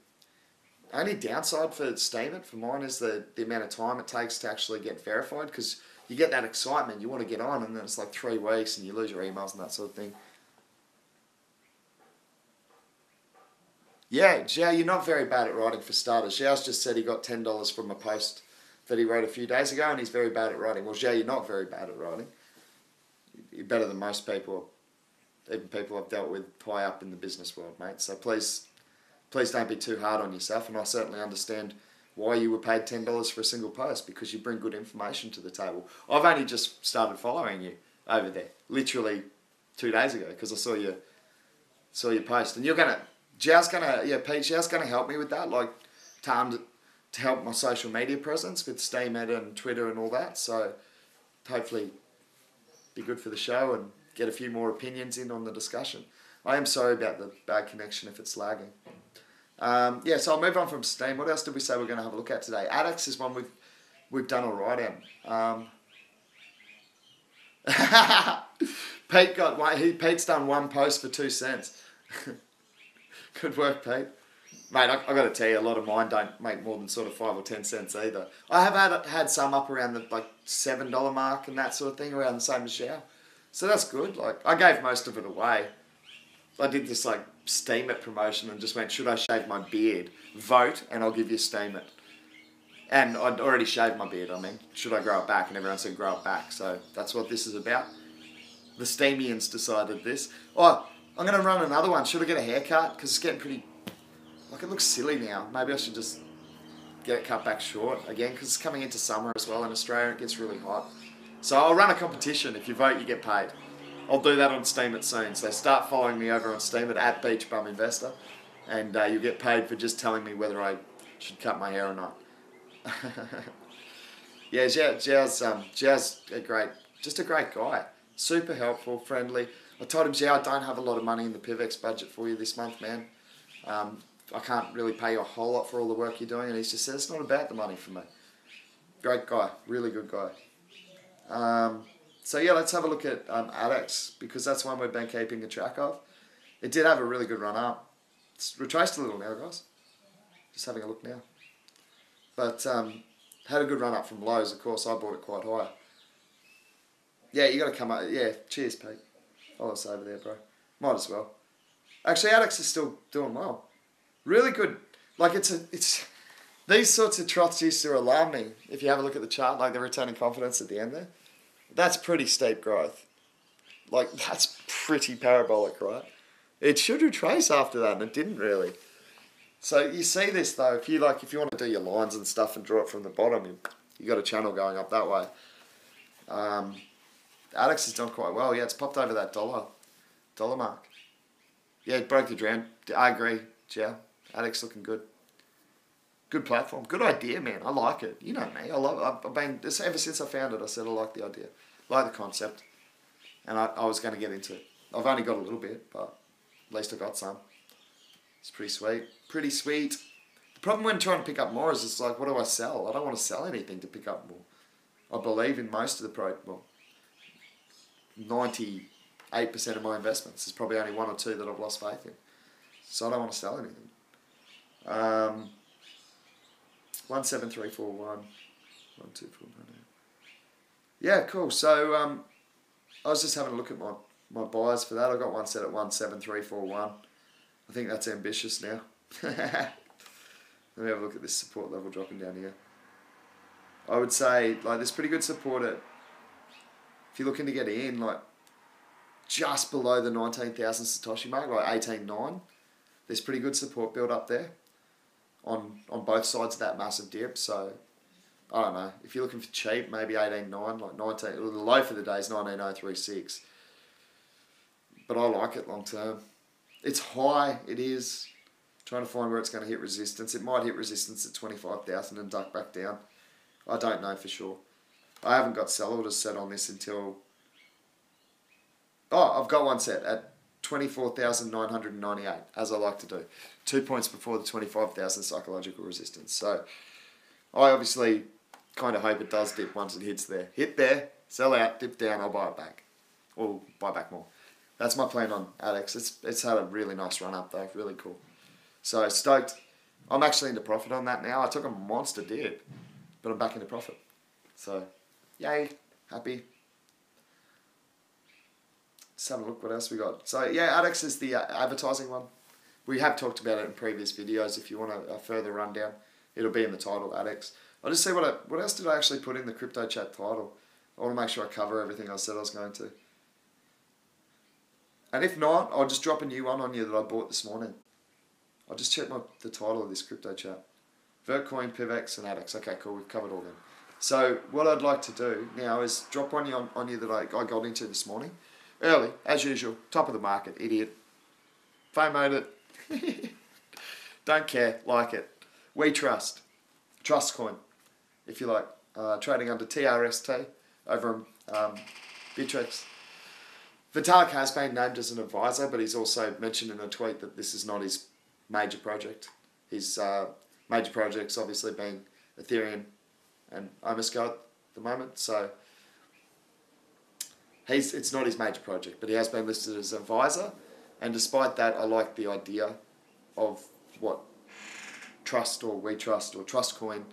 only downside for Steemit, for mine, is the amount of time it takes to actually get verified, because you get that excitement, you want to get on, and then it's like 3 weeks and you lose your emails and that sort of thing. Yeah, Xiao, you're not very bad at writing for starters. Xiao's just said he got $10 from a post that he wrote a few days ago, and he's very bad at writing. Well, Xiao, you're not very bad at writing. You're better than most people, even people I've dealt with high up in the business world, mate. So please don't be too hard on yourself, and I certainly understand why you were paid $10 for a single post, because you bring good information to the table. I've only just started following you over there, literally 2 days ago, because I saw your post, and Xiao's gonna help me with that, like to help my social media presence with Steemit and Twitter and all that. So hopefully be good for the show and get a few more opinions in on the discussion. I am sorry about the bad connection if it's lagging. So I'll move on from Steam. What else did we say we're going to have a look at today? Adex is one we've done all right on. Pete's done one post for 2 cents. Good work, Pete. Mate, I got to tell you, a lot of mine don't make more than sort of 5 or 10 cents either. I have had some up around the $7 mark and that sort of thing, around the same as Xiao. So that's good. I gave most of it away. I did this Steemit promotion and just went, should I shave my beard? Vote and I'll give you Steemit. And I'd already shaved my beard, should I grow it back? And everyone said grow it back. So that's what this is about. The Steemians decided this. Oh, I'm going to run another one. Should I get a haircut? Because it's getting pretty... it looks silly now. Maybe I should just get it cut back short again, because it's coming into summer as well in Australia. It gets really hot. So I'll run a competition. If you vote, you get paid. I'll do that on Steemit soon. So start following me over on Steemit at BeachBumInvestor, and you'll get paid for just telling me whether I should cut my hair or not. Yeah, Xiao's a great guy. Super helpful, friendly. I told him, Xiao, I don't have a lot of money in the PIVX budget for you this month, man. I can't really pay you a whole lot for all the work you're doing. And he's just said, it's not about the money for me. Great guy. Really good guy. Let's have a look at Adex, because that's one we've been keeping a track of. It did have a really good run up. It's retraced a little now, guys. Just having a look now. But had a good run up from lows, of course. I bought it quite high. Yeah, you got to come up. Yeah, cheers, Pete. Follow us over there, bro. Might as well. Actually, Adex is still doing well. Really good. Like it's these sorts of trots used to alarm me. If you have a look at the chart, like the returning confidence at the end there, that's pretty steep growth. Like that's pretty parabolic, right? It should retrace after that, and it didn't really. So you see this though. If you want to do your lines and stuff and draw it from the bottom, you got a channel going up that way. Adex has done quite well. Yeah, it's popped over that dollar mark. Yeah, it broke the ground. I agree, yeah. Adex looking good. Good platform. Good idea, man. I like it. You know me. I've been, ever since I found it, I said I like the idea. Like the concept. And I was going to get into it. I've only got a little bit, but at least I got some. It's pretty sweet. Pretty sweet. The problem when trying to pick up more is it's like, what do I sell? I don't want to sell anything to pick up more. I believe in most of the 98% of my investments. There's probably only one or two that I've lost faith in. So I don't want to sell anything. 17341. 12498. Yeah, cool. So I was just having a look at my buys for that. I got one set at 17341. I think that's ambitious now. Let me have a look at this support level dropping down here. I would say like there's pretty good support at, if you're looking to get in, like just below the 19,000 Satoshi mark, like 18.9. There's pretty good support built up there on both sides of that massive dip. So I don't know. If you're looking for cheap, maybe 18.9, like 19. The low for the day is 19.036. But I like it long term. It's high. It is. Trying to find where it's going to hit resistance. It might hit resistance at 25,000 and duck back down. I don't know for sure. I haven't got sell orders set on this until... Oh, I've got one set at 24,998, as I like to do. 2 points before the 25,000 psychological resistance. So I obviously kind of hope it does dip once it hits there. Hit there, sell out, dip down, I'll buy it back. Or buy back more. That's my plan on Adex. It's had a really nice run up though, really cool. So stoked. I'm actually into profit on that now. I took a monster dip, but I'm back into profit. So, yay, happy. Let's have a look what else we got. So yeah, Adex is the advertising one. We have talked about it in previous videos. If you want a further rundown, it'll be in the title, Adex. I'll just see what else did I actually put in the crypto chat title. I want to make sure I cover everything I said I was going to. And if not, I'll just drop a new one on you that I bought this morning. I'll just check the title of this crypto chat. Vertcoin, PIVX and Adex. Okay, cool. We've covered all them. So what I'd like to do now is drop one on you that I got into this morning. Early, as usual. Top of the market. Idiot. FOMO'd it. Don't care. Like it. We trust. Trust coin. If you like. Trading under TRST over Bittrex. Vitalik has been named as an advisor, but he's also mentioned in a tweet that this is not his major project. His major projects obviously being Ethereum and Omasco at the moment. So it's not his major project, but he has been listed as an advisor. And despite that, I like the idea of what Trust or We Trust or Trust Coin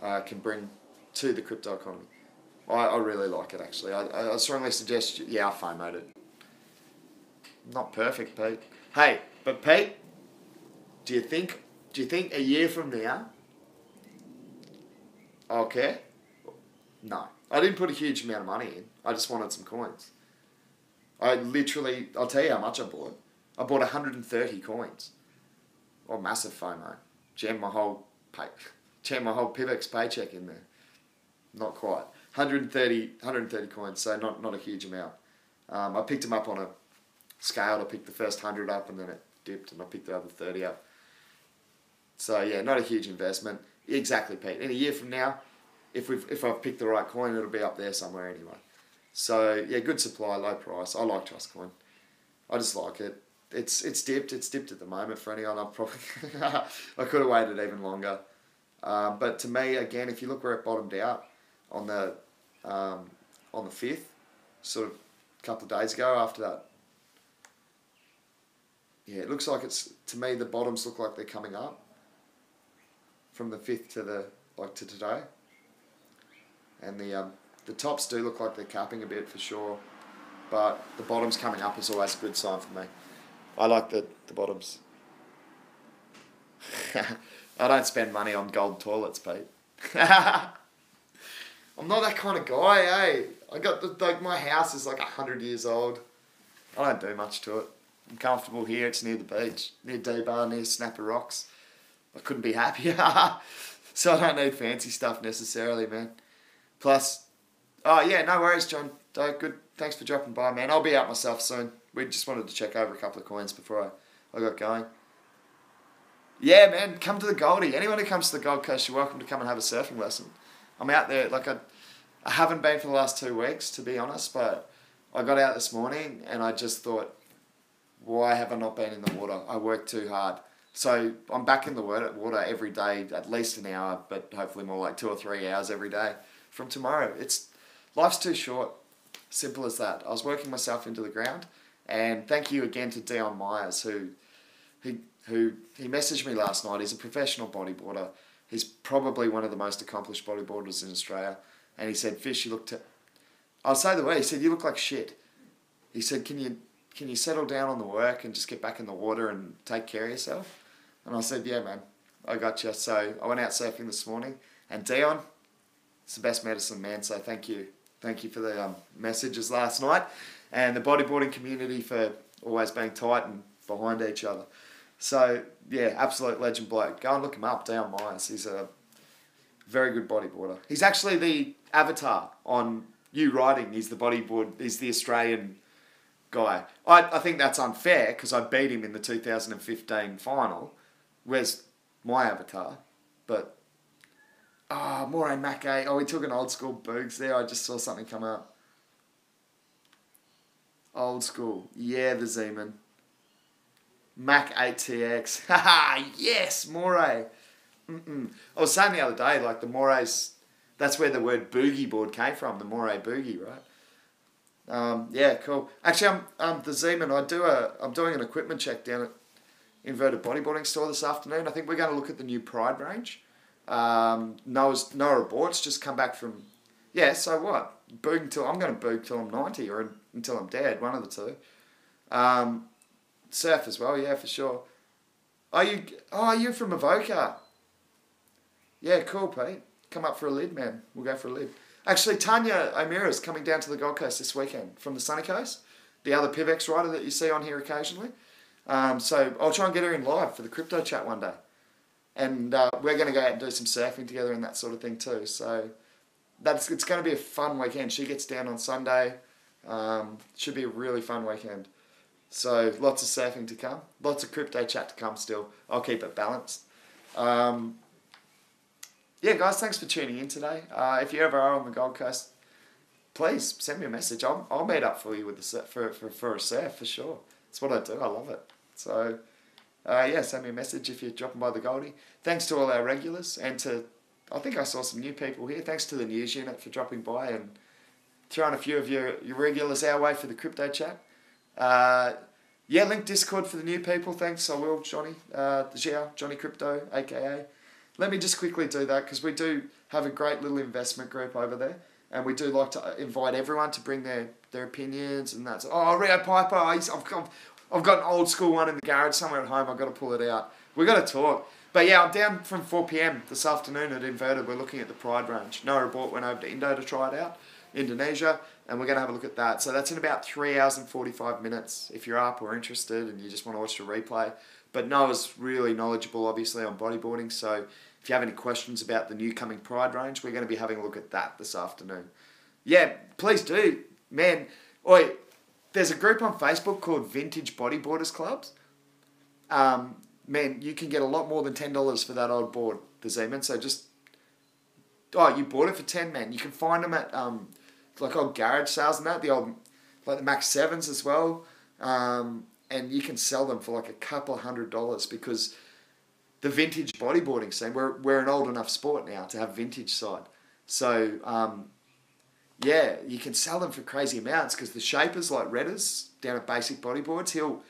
can bring to the crypto economy. I really like it actually. I strongly suggest, I FOMO'd it. Not perfect, Pete. Hey, but Pete, do you think a year from now I'll care? No. I didn't put a huge amount of money in. I just wanted some coins. I'll tell you how much I bought. I bought 130 coins. Oh, massive FOMO. Jammed my whole PIVX paycheck in there. Not quite. 130 coins, so not a huge amount. I picked them up on a scale. I picked the first 100 up and then it dipped and I picked the other 30 up. So yeah, not a huge investment. Exactly, Pete. In a year from now, if I've picked the right coin, it'll be up there somewhere anyway. So yeah, good supply, low price. I like Trust Coin. I just like it. It's dipped. It's dipped at the moment for anyone. I could have waited even longer. But to me, again, if you look where it bottomed out on the 5th, sort of a couple of days ago after that. Yeah, it looks like to me the bottoms look like they're coming up from the 5th to today. And the The tops do look like they're capping a bit for sure, but the bottoms coming up is always a good sign for me. I like the bottoms. I don't spend money on gold toilets, Pete. I'm not that kind of guy, eh? I got my house is like 100 years old. I don't do much to it. I'm comfortable here. It's near the beach, near D-Bar, near Snapper Rocks. I couldn't be happier. So I don't need fancy stuff necessarily, man. Plus, oh yeah, no worries, John. Good. Thanks for dropping by, man. I'll be out myself soon. We just wanted to check over a couple of coins before I got going. Yeah, man, come to the Goldie. Anyone who comes to the Gold Coast, you're welcome to come and have a surfing lesson. I'm out there, like I haven't been for the last 2 weeks, to be honest, but I got out this morning and I just thought, why have I not been in the water? I worked too hard. So I'm back in the water every day, at least an hour, but hopefully more like 2 or 3 hours every day from tomorrow. Life's too short. Simple as that. I was working myself into the ground, and thank you again to Dion Myers, who he messaged me last night. He's a professional bodyboarder. He's probably one of the most accomplished bodyboarders in Australia. And he said, Fish, you look... I'll say the way. He said, you look like shit. He said, can you settle down on the work and just get back in the water and take care of yourself? And I said, yeah, man, I got you. So I went out surfing this morning. And Dion, it's the best medicine, man. So thank you. Thank you for the messages last night. And the bodyboarding community for always being tight and behind each other. So, yeah, absolute legend bloke. Go and look him up, Dion Myers. He's a very good bodyboarder. He's actually the avatar on You Riding. He's the Australian guy. I think that's unfair because I beat him in the 2015 final. Where's my avatar? But, Moray Mackay. Oh, he took an old school Boogs there. I just saw something come up. Old school. Yeah, the Z-Man. Mac 8TX. Haha, yes, Moray. I was saying the other day, like the Morays, that's where the word boogie board came from, the Moray boogie, right? Yeah, cool. Actually, I'm the Z-Man. I'm doing an equipment check down at Inverted Bodyboarding Store this afternoon. I think we're going to look at the new Pride range. Noah Reports just come back from, yeah, so what? I'm going to boog till I'm 90 or until I'm dead, one of the two. Surf as well, yeah, for sure. Are you from Avoca? Yeah, cool, Pete. Come up for a lid, man. We'll go for a lid. Actually, Tanya O'Meara's coming down to the Gold Coast this weekend from the Sunny Coast. The other PIVX rider that you see on here occasionally. So I'll try and get her in live for the crypto chat one day. And we're going to go out and do some surfing together and that sort of thing too. So it's going to be a fun weekend. She gets down on Sunday. Should be a really fun weekend. So lots of surfing to come. Lots of crypto chat to come still. I'll keep it balanced. Yeah, guys, thanks for tuning in today. If you ever are on the Gold Coast, please send me a message. I'll meet up for you with for a surf for sure. That's what I do. I love it. So, yeah, send me a message if you're dropping by the Goldie. Thanks to all our regulars and I think I saw some new people here. Thanks to the news unit for dropping by and throwing a few of your regulars our way for the crypto chat. Yeah, link Discord for the new people. Thanks, I will, Johnny. Johnny Crypto, aka. Let me just quickly do that because we do have a great little investment group over there, and we do like to invite everyone to bring their opinions and that's. Oh, Rio Piper, I've got an old school one in the garage somewhere at home. I've got to pull it out. We've got to talk. But yeah, I'm down from 4 p.m. this afternoon at Inverted. We're looking at the Pride range. Noah Report went over to Indo to try it out, Indonesia, and we're going to have a look at that. So that's in about 3 hours and 45 minutes if you're up or interested and you just want to watch the replay. But Noah's really knowledgeable, obviously, on bodyboarding. So if you have any questions about the new coming Pride range, we're going to be having a look at that this afternoon. Yeah, please do. Man, oi, there's a group on Facebook called Vintage Bodyboarders Clubs. Man, you can get a lot more than $10 for that old board, the Z-Man. So just, you bought it for 10, man. You can find them at like old garage sales and that, the old, like the Max 7s as well. And you can sell them for like a couple of $100 because the vintage bodyboarding scene, we're an old enough sport now to have vintage side. So, yeah, you can sell them for crazy amounts because the shapers like Redders down at Basic Bodyboards,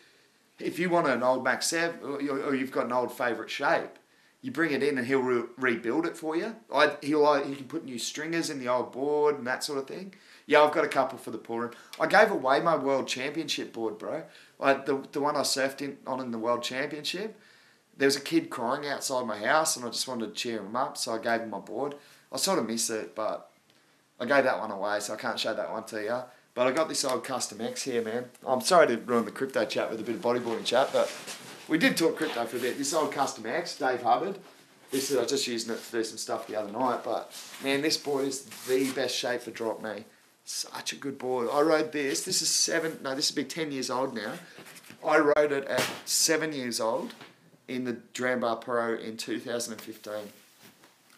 if you want an old Max 7 or you've got an old favourite shape, You bring it in and he'll rebuild it for you. He can put new stringers in the old board and that sort of thing. Yeah, I've got a couple for the pool room. I gave away my World Championship board, bro. The one I surfed on in the World Championship. There was a kid crying outside my house and I just wanted to cheer him up, so I gave him my board. I sort of miss it, but I gave that one away, so I can't show that one to you. But I got this old Custom X here, man. I'm sorry to ruin the crypto chat with a bit of bodyboarding chat, but we did talk crypto for a bit. This old Custom X, Dave Hubbard. I was just using it to do some stuff the other night, but man, this board is the best shape for drop me. Such a good board. I rode this. This will be 10 years old now. I rode it at 7 years old in the Drambar Pro in 2015.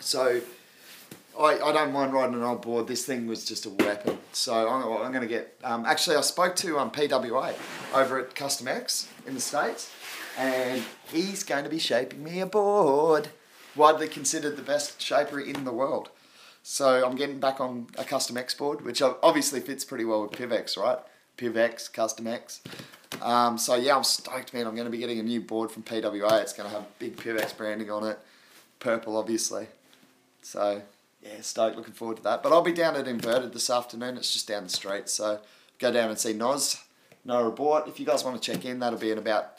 So I don't mind riding an old board. This thing was just a weapon. So I'm going to get... actually, I spoke to PWA over at Custom X in the States, and he's going to be shaping me a board. Widely considered the best shaper in the world. So I'm getting back on a Custom X board, which obviously fits pretty well with PIVX, right? PIVX, Custom X. So yeah, I'm stoked, man. I'm going to be getting a new board from PWA. It's going to have big PIVX branding on it. Purple, obviously. So yeah, stoked. Looking forward to that. But I'll be down at Inverted this afternoon. It's just down the street. So go down and see Noz, Noah Abort. If you guys want to check in, that'll be in about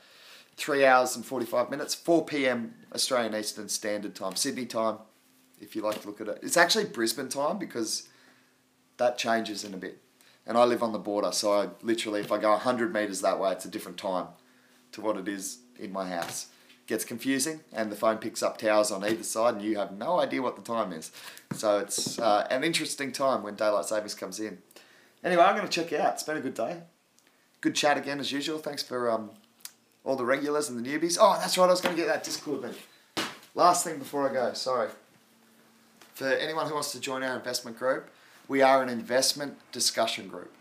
3 hours and 45 minutes. 4 p.m. Australian Eastern Standard Time. Sydney time, if you like to look at it. It's actually Brisbane time because that changes in a bit. And I live on the border, so I literally, if I go 100 metres that way, it's a different time to what it is in my house. It gets confusing, and the phone picks up towers on either side, and you have no idea what the time is. So it's an interesting time when daylight savings comes in. Anyway, I'm going to check you out. It's been a good day. Good chat again as usual. Thanks for all the regulars and the newbies. Oh, that's right, I was going to get that Discord link. Last thing before I go, sorry. For anyone who wants to join our investment group, we are an investment discussion group.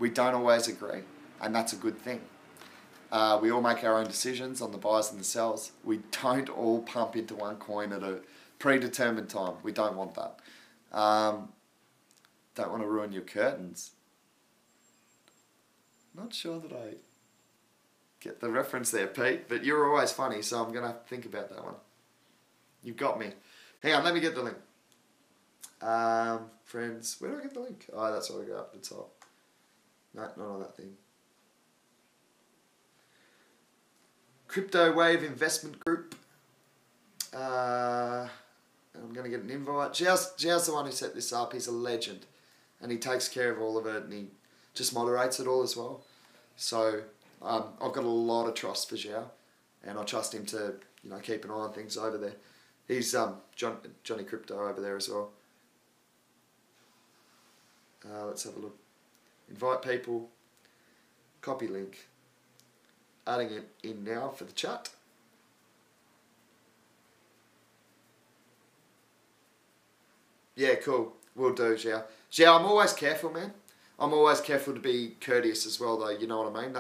We don't always agree, and that's a good thing. We all make our own decisions on the buys and the sells. We don't all pump into one coin at a predetermined time. We don't want that. Don't want to ruin your curtains. Not sure that I get the reference there, Pete, but you're always funny, so I'm going to have to think about that one. You've got me. Hang on, let me get the link. Friends, where do I get the link? Oh, that's where I go up the top. No, not on that thing. Crypto Wave Investment Group. I'm going to get an invite. Zhao's the one who set this up. He's a legend. And he takes care of all of it, and he just moderates it all as well. So I've got a lot of trust for Zhao, and I trust him to keep an eye on things over there. He's Johnny Crypto over there as well. Let's have a look. Invite people. Copy link. Adding it in now for the chat. Yeah, cool. Will do, Zhao. Zhao, I'm always careful, man. I'm always careful to be courteous as well, though. You know what I mean?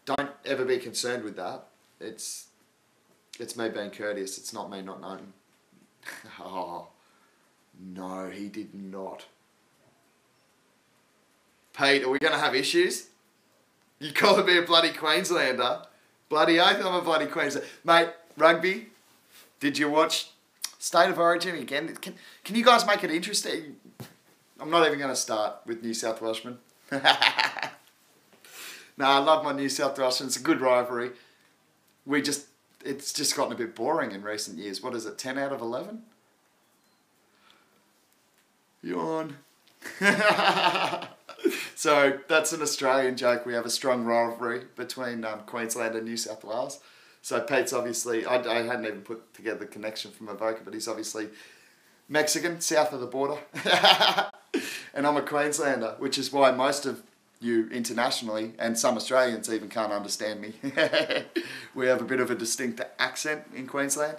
Don't ever be concerned with that. It's me being courteous. It's not me not knowing. Oh, no, he did not. Pete, are we going to have issues? You calling me a bloody Queenslander? Bloody oath, I'm a bloody Queenslander. Mate, rugby, did you watch State of Origin again? Can you guys make it interesting? I'm not even going to start with New South Welshmen. No, I love my New South Welshman. It's a good rivalry. It's just gotten a bit boring in recent years. What is it, 10 out of 11? Yawn. So that's an Australian joke. We have a strong rivalry between Queensland and New South Wales. So Pete's obviously, I hadn't even put together the connection from Avoca, but he's obviously Mexican, south of the border. And I'm a Queenslander, which is why most of you internationally, and some Australians even can't understand me. We have a bit of a distinct accent in Queensland.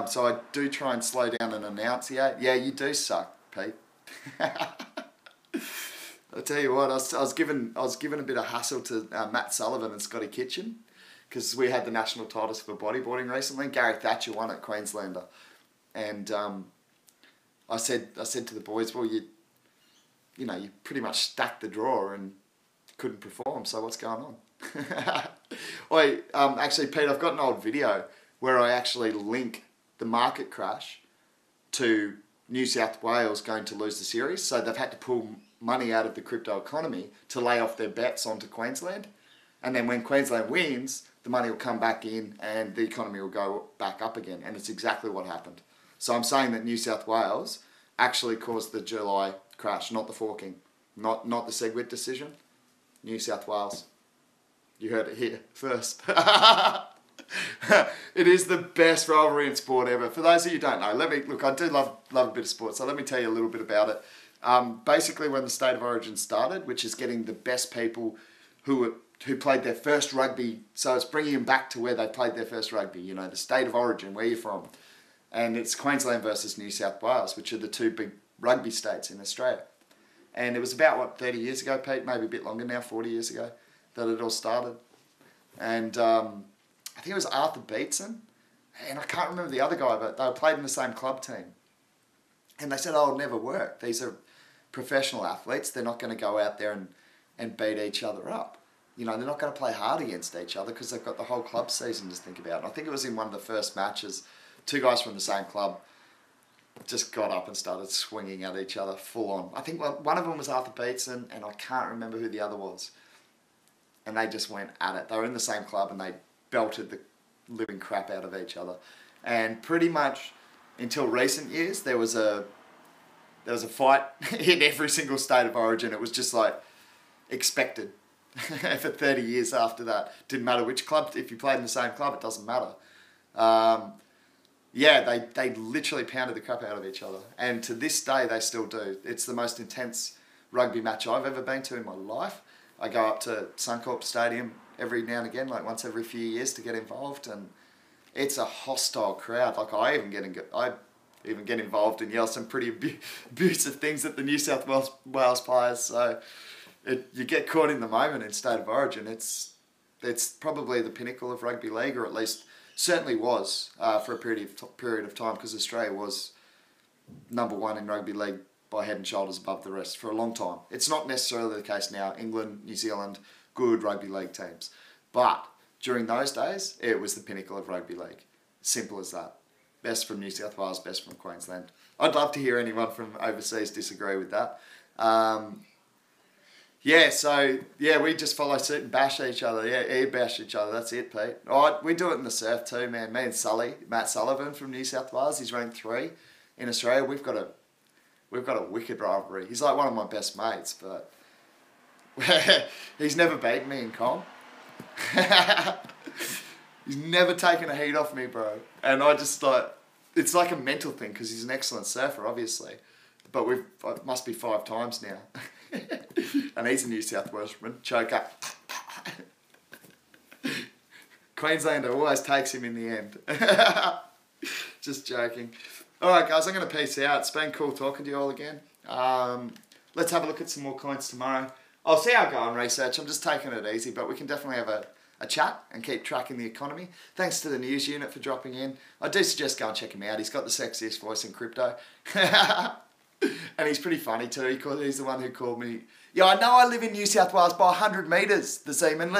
So I do try and slow down and enunciate. Yeah, you do suck, Pete. I'll tell you what, I was given a bit of hassle to Matt Sullivan and Scotty Kitchen because we had the national titles for bodyboarding recently. Gary Thatcher won at Queenslander, and I said to the boys, well, you pretty much stacked the draw and couldn't perform. So what's going on? Actually, Pete, I've got an old video where I actually link the market crash to New South Wales going to lose the series, so they've had to pull money out of the crypto economy to lay off their bets onto Queensland. And then when Queensland wins, the money will come back in and the economy will go back up again. And it's exactly what happened. So I'm saying that New South Wales actually caused the July crash, not the forking, not the Segwit decision. New South Wales. You heard it here first. It is the best rivalry in sport ever. For those of you who don't know, I do love a bit of sport, so let me tell you a little bit about it. Basically, when the State of Origin started, which is getting the best people who played their first rugby, so it's bringing them back to where they played their first rugby, you know, the State of Origin, where you're from. And it's Queensland versus New South Wales, which are the two big rugby states in Australia. And it was about, 30 years ago, Pete? Maybe a bit longer now, 40 years ago, that it all started. And I think it was Arthur Beetson, and I can't remember the other guy, but they played in the same club team. And they said, it'll never work. These are professional athletes. They're not going to go out there and beat each other up. You know, they're not going to play hard against each other because they've got the whole club season to think about. And I think it was in one of the first matches, two guys from the same club just got up and started swinging at each other full on. I think one of them was Arthur Beetson, and I can't remember who the other was. And they just went at it. They were in the same club and they belted the living crap out of each other. And pretty much until recent years, there was a fight in every single state of origin. It was just like expected. For 30 years after that, didn't matter which club. If you played in the same club, it doesn't matter. They literally pounded the crap out of each other, and to this day they still do. It's the most intense rugby match I've ever been to in my life. I go up to Suncorp Stadium every now and again, like once every few years, to get involved, and it's a hostile crowd. Like I even get involved and yell some pretty abusive things at the New South Wales players. So you get caught in the moment in State of Origin. It's probably the pinnacle of rugby league, or at least certainly was for a period of time, because Australia was number one in rugby league by head and shoulders above the rest for a long time. It's not necessarily the case now. England, New Zealand, good rugby league teams. But during those days, it was the pinnacle of rugby league. Simple as that. Best from New South Wales, best from Queensland. I'd love to hear anyone from overseas disagree with that. We just follow suit and bash each other. Yeah, bash each other. That's it, Pete. We do it in the surf too, man. Me and Sully, Matt Sullivan from New South Wales, he's ranked 3 in Australia. We've got a wicked rivalry. He's like one of my best mates, but he's never beaten me in comp. He's never taken a heat off me, bro. And I just it's like a mental thing because he's an excellent surfer, obviously. But it must be 5 times now. And he's a New South Welshman. Choker. Queenslander always takes him in the end. Just joking. Alright guys, I'm going to peace out. It's been cool talking to you all again. Let's have a look at some more coins tomorrow. I'll see how I go on research. I'm just taking it easy, but we can definitely have a chat and keep tracking the economy. Thanks to the news unit for dropping in. I do suggest go and check him out. He's got the sexiest voice in crypto. And he's pretty funny too. He's the one who called me. Yeah, I know I live in New South Wales by 100 metres, the Zeman.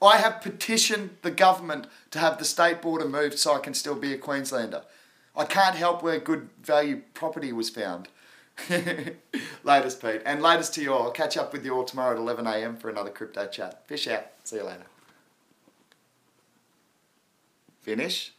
I have petitioned the government to have the state border moved so I can still be a Queenslander. I can't help where good value property was found. Latest, Pete. And latest to you all. I'll catch up with you all tomorrow at 11 a.m. for another crypto chat. Fish out. See you later. Finish.